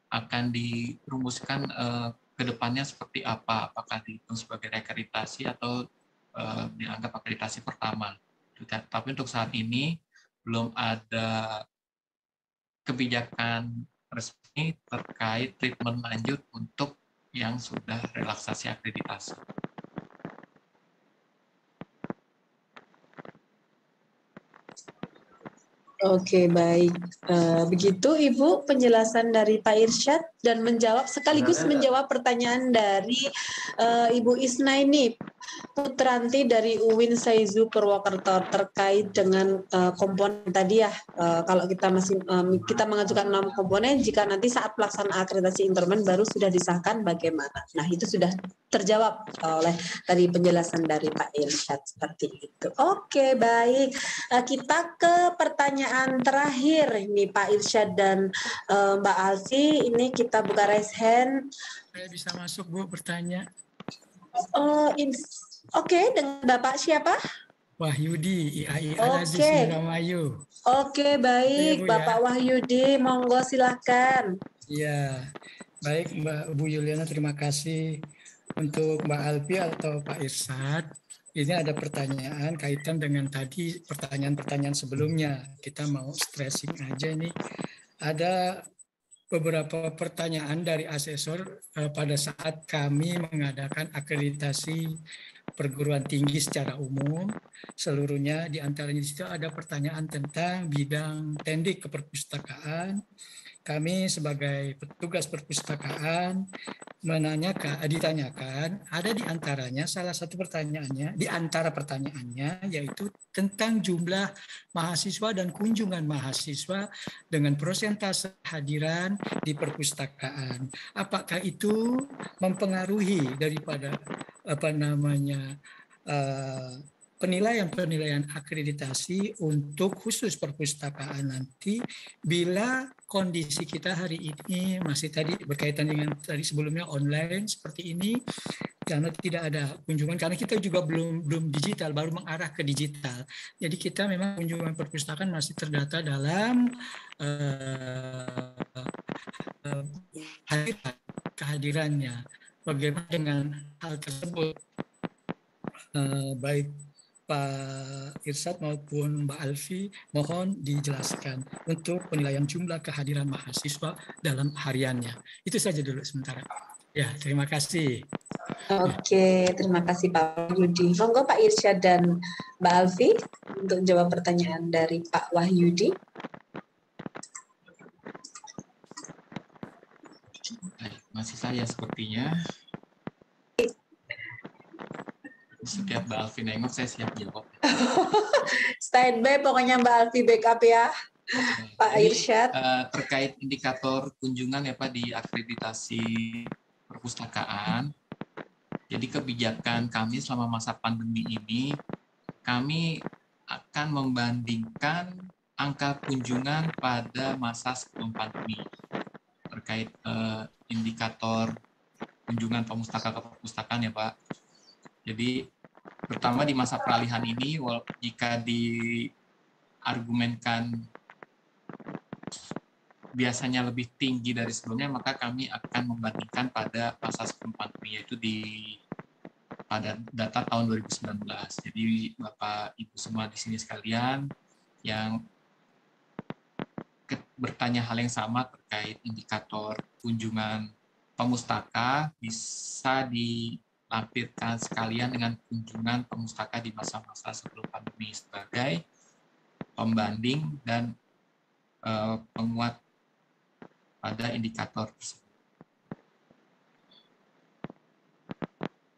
akan dirumuskan ke depannya seperti apa, apakah dihitung sebagai reakreditasi atau dianggap akreditasi pertama. Tapi untuk saat ini belum ada kebijakan resmi terkait treatment lanjut untuk yang sudah relaksasi akreditasi. Oke, baik. Begitu Ibu penjelasan dari Pak Irsyad dan sekaligus menjawab pertanyaan dari Ibu Isna ini, Putranti dari UIN Saizu Purwokerto terkait dengan komponen tadi ya. Kalau kita mengajukan 6 komponen, jika nanti saat pelaksanaan akreditasi instrumen baru sudah disahkan bagaimana? Nah, itu sudah terjawab oleh tadi penjelasan dari Pak Irsyad seperti itu. Oke, baik. Kita ke pertanyaan terakhir nih Pak Irsyad dan Mbak Alfi. Ini kita buka raise hand. Saya bisa masuk Bu bertanya. Oke, dengan Bapak siapa? Wahyudi, IAI Al-Aziz Indramayu. Oke, baik. Bapak Wahyudi, monggo silakan. Iya, baik Mbak Bu Yuliana, terima kasih. Untuk Mbak Alfi atau Pak Irsyad, ini ada pertanyaan kaitan dengan tadi pertanyaan-pertanyaan sebelumnya. Kita mau stressing aja nih. Ada beberapa pertanyaan dari asesor pada saat kami mengadakan akreditasi perguruan tinggi secara umum. Seluruhnya di antaranya di situ ada pertanyaan tentang bidang tendik keperpustakaan. Kami sebagai petugas perpustakaan ditanyakan, ada di antaranya salah satu pertanyaannya, di antara pertanyaannya yaitu tentang jumlah mahasiswa dan kunjungan mahasiswa dengan persentase hadiran di perpustakaan. Apakah itu mempengaruhi daripada penilaian akreditasi untuk khusus perpustakaan nanti bila kondisi kita hari ini masih tadi berkaitan dengan tadi sebelumnya online seperti ini karena tidak ada kunjungan, karena kita juga belum digital, baru mengarah ke digital. Jadi kita memang kunjungan perpustakaan masih terdata dalam kehadirannya. Bagaimana dengan hal tersebut? Baik Pak Irsyad maupun Mbak Alfi, mohon dijelaskan untuk penilaian jumlah kehadiran mahasiswa dalam hariannya. Itu saja dulu sementara. Ya, terima kasih. Oke, terima kasih Pak Wahyudi. Monggo Pak Irsyad dan Mbak Alfi untuk jawab pertanyaan dari Pak Wahyudi. Masih saya sepertinya. Setiap Mbak Alfi nengok, saya siap jawab. Standby pokoknya Mbak Alfi backup ya. Pak Irsyad. Terkait indikator kunjungan ya Pak di akreditasi perpustakaan. Jadi kebijakan kami selama masa pandemi ini, kami akan membandingkan angka kunjungan pada masa sebelum pandemi terkait indikator kunjungan pemustaka ke perpustakaan ya Pak. Jadi terutama di masa peralihan ini, jika diargumenkan biasanya lebih tinggi dari sebelumnya, maka kami akan membandingkan pada masa sebelum pandemi, yaitu pada data tahun 2019. Jadi Bapak Ibu semua di sini sekalian yang bertanya hal yang sama terkait indikator kunjungan pemustaka bisa dilampirkan sekalian dengan kunjungan pemustaka di masa-masa sebelum pandemi sebagai pembanding dan penguat pada indikator tersebut.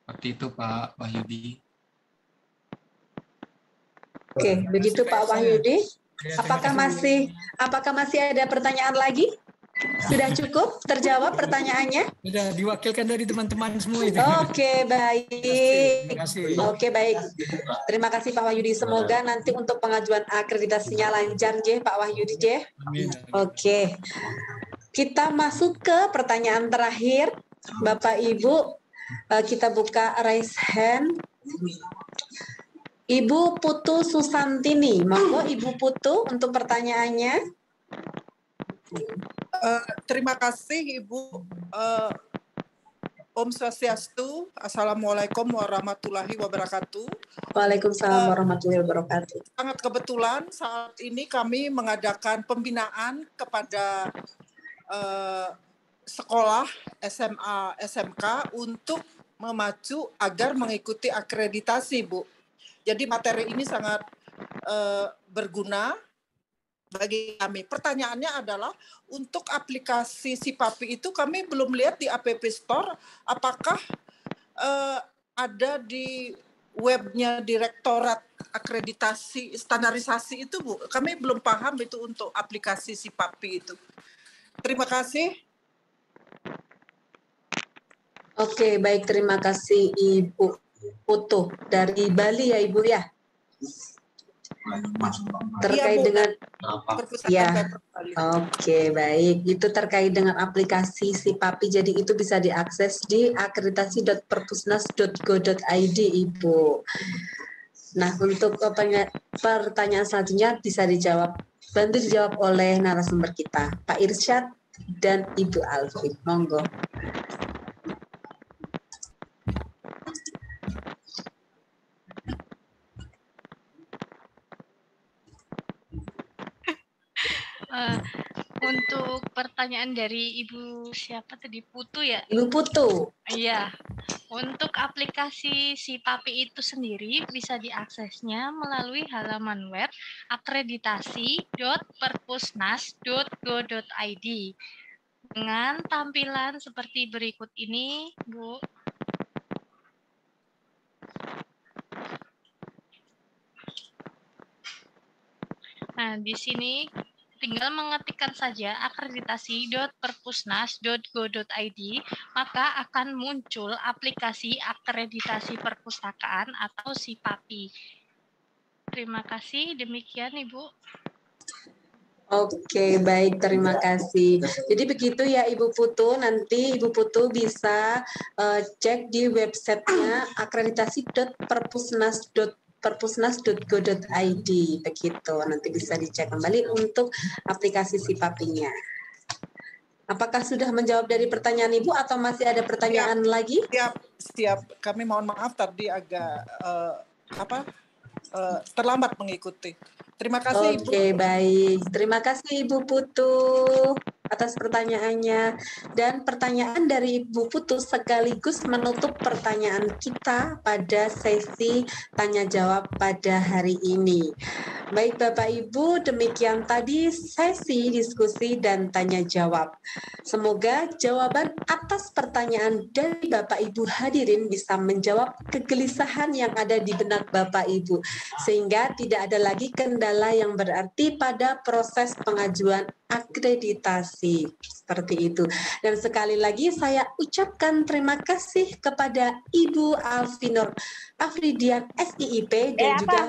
Seperti itu Pak Wahyudi. Oke, begitu Pak Wahyudi. Apakah masih ada pertanyaan lagi? Sudah cukup terjawab pertanyaannya? Sudah diwakilkan dari teman-teman semua itu. Oke, baik. Terima kasih. Oke, baik. Terima kasih Pak Wahyudi. Semoga nanti untuk pengajuan akreditasinya lancar, Pak Wahyudi. Amin. Oke. Kita masuk ke pertanyaan terakhir. Bapak Ibu, kita buka raise hand. Ibu Putu Susantini, monggo Ibu Putu untuk pertanyaannya. Terima kasih Ibu. Om Swastiastu. Assalamualaikum warahmatullahi wabarakatuh. Waalaikumsalam warahmatullahi wabarakatuh. Sangat kebetulan saat ini kami mengadakan pembinaan kepada sekolah SMA, SMK untuk memacu agar mengikuti akreditasi, Bu. Jadi materi ini sangat berguna bagi kami. Pertanyaannya adalah untuk aplikasi SIPAPI itu kami belum lihat di App Store. Apakah ada di webnya Direktorat Akreditasi Standarisasi itu, Bu? Kami belum paham itu untuk aplikasi SIPAPI itu. Terima kasih. Oke, baik. Terima kasih Ibu Putu dari Bali ya Ibu ya. Terkait dengan ya. Oke, baik. Itu terkait dengan aplikasi SIPAPI. Jadi itu bisa diakses di akreditasi.perpusnas.go.id Ibu. Nah, untuk pertanyaan selanjutnya bisa bantu dijawab oleh narasumber kita, Pak Irsyad dan Ibu Alvin. Monggo. Untuk pertanyaan dari Ibu siapa tadi, Putu ya? Ibu Putu. Iya. Untuk aplikasi SIPAPI itu sendiri bisa diaksesnya melalui halaman web akreditasi.perpusnas.go.id dengan tampilan seperti berikut ini, Bu. Nah, di sini tinggal mengetikkan saja akreditasi.perpusnas.go.id, maka akan muncul aplikasi akreditasi perpustakaan atau SIPAPI. Terima kasih, demikian Ibu. Oke, baik, terima kasih. Jadi begitu ya Ibu Putu, nanti Ibu Putu bisa cek di websitenya akreditasi.perpusnas.go.id, begitu. Nanti bisa dicek kembali untuk aplikasi SIPAPI-nya. Apakah sudah menjawab dari pertanyaan Ibu atau masih ada pertanyaan lagi? Siap. Kami mohon maaf tadi agak terlambat mengikuti. Terima kasih Ibu. Oke, baik. Terima kasih Ibu Putu atas pertanyaannya. Dan pertanyaan dari Ibu Putu sekaligus menutup pertanyaan kita pada sesi tanya jawab pada hari ini. Baik Bapak Ibu, demikian tadi sesi diskusi dan tanya jawab. Semoga jawaban atas pertanyaan dari Bapak Ibu hadirin bisa menjawab kegelisahan yang ada di benak Bapak Ibu, sehingga tidak ada lagi kendala yang berarti pada proses pengajuan akreditasi. interaksi. Seperti itu. Dan sekali lagi saya ucapkan terima kasih kepada Ibu Alfinur Afridian SIIP dan juga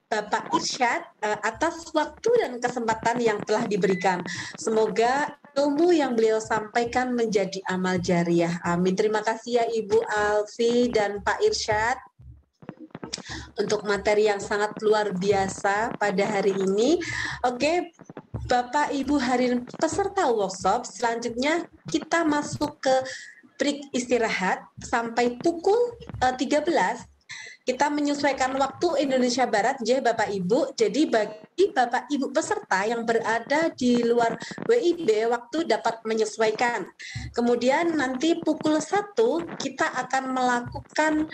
Bapak Irsyad atas waktu dan kesempatan yang telah diberikan. Semoga ilmu yang beliau sampaikan menjadi amal jariah. Amin. Terima kasih ya Ibu Alfi dan Pak Irsyad untuk materi yang sangat luar biasa pada hari ini. Oke, Bapak Ibu hadirin peserta workshop, selanjutnya kita masuk ke break istirahat sampai pukul 13. Kita menyesuaikan waktu Indonesia Barat, ya Bapak Ibu. Jadi bagi Bapak Ibu peserta yang berada di luar WIB, waktu dapat menyesuaikan. Kemudian nanti pukul 1 kita akan melakukan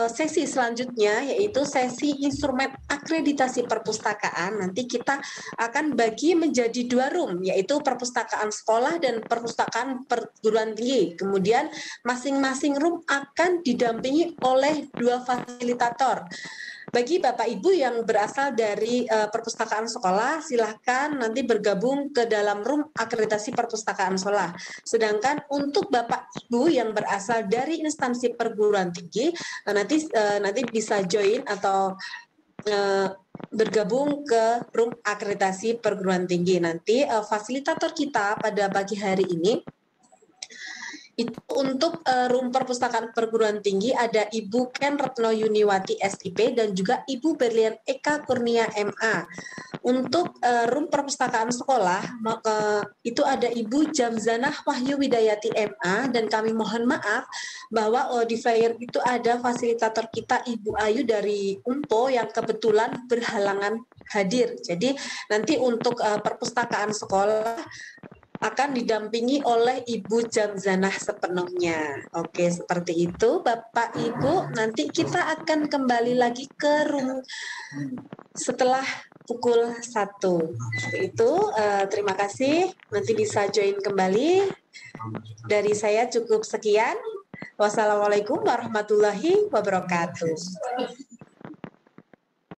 sesi selanjutnya, yaitu sesi instrumen akreditasi perpustakaan. Nanti kita akan bagi menjadi 2 room, yaitu perpustakaan sekolah dan perpustakaan perguruan tinggi. Kemudian masing-masing room akan didampingi oleh 2 fasilitator. Bagi Bapak Ibu yang berasal dari perpustakaan sekolah, silahkan nanti bergabung ke dalam room akreditasi perpustakaan sekolah. Sedangkan untuk Bapak Ibu yang berasal dari instansi perguruan tinggi, nanti bisa join atau bergabung ke room akreditasi perguruan tinggi. Nanti fasilitator kita pada pagi hari ini itu untuk room perpustakaan perguruan tinggi ada Ibu Ken Retno Yuniwati SIP dan juga Ibu Berlian Eka Kurnia MA. Untuk room perpustakaan sekolah itu ada Ibu Jamzanah Wahyu Widayati MA, dan kami mohon maaf bahwa di flyer itu ada fasilitator kita Ibu Ayu dari UMPO yang kebetulan berhalangan hadir. Jadi nanti untuk perpustakaan sekolah akan didampingi oleh Ibu Jamzanah sepenuhnya. Oke, seperti itu Bapak Ibu. Nanti kita akan kembali lagi ke room setelah pukul 1. Seperti itu, terima kasih. Nanti bisa join kembali. Dari saya cukup sekian. Wassalamualaikum warahmatullahi wabarakatuh.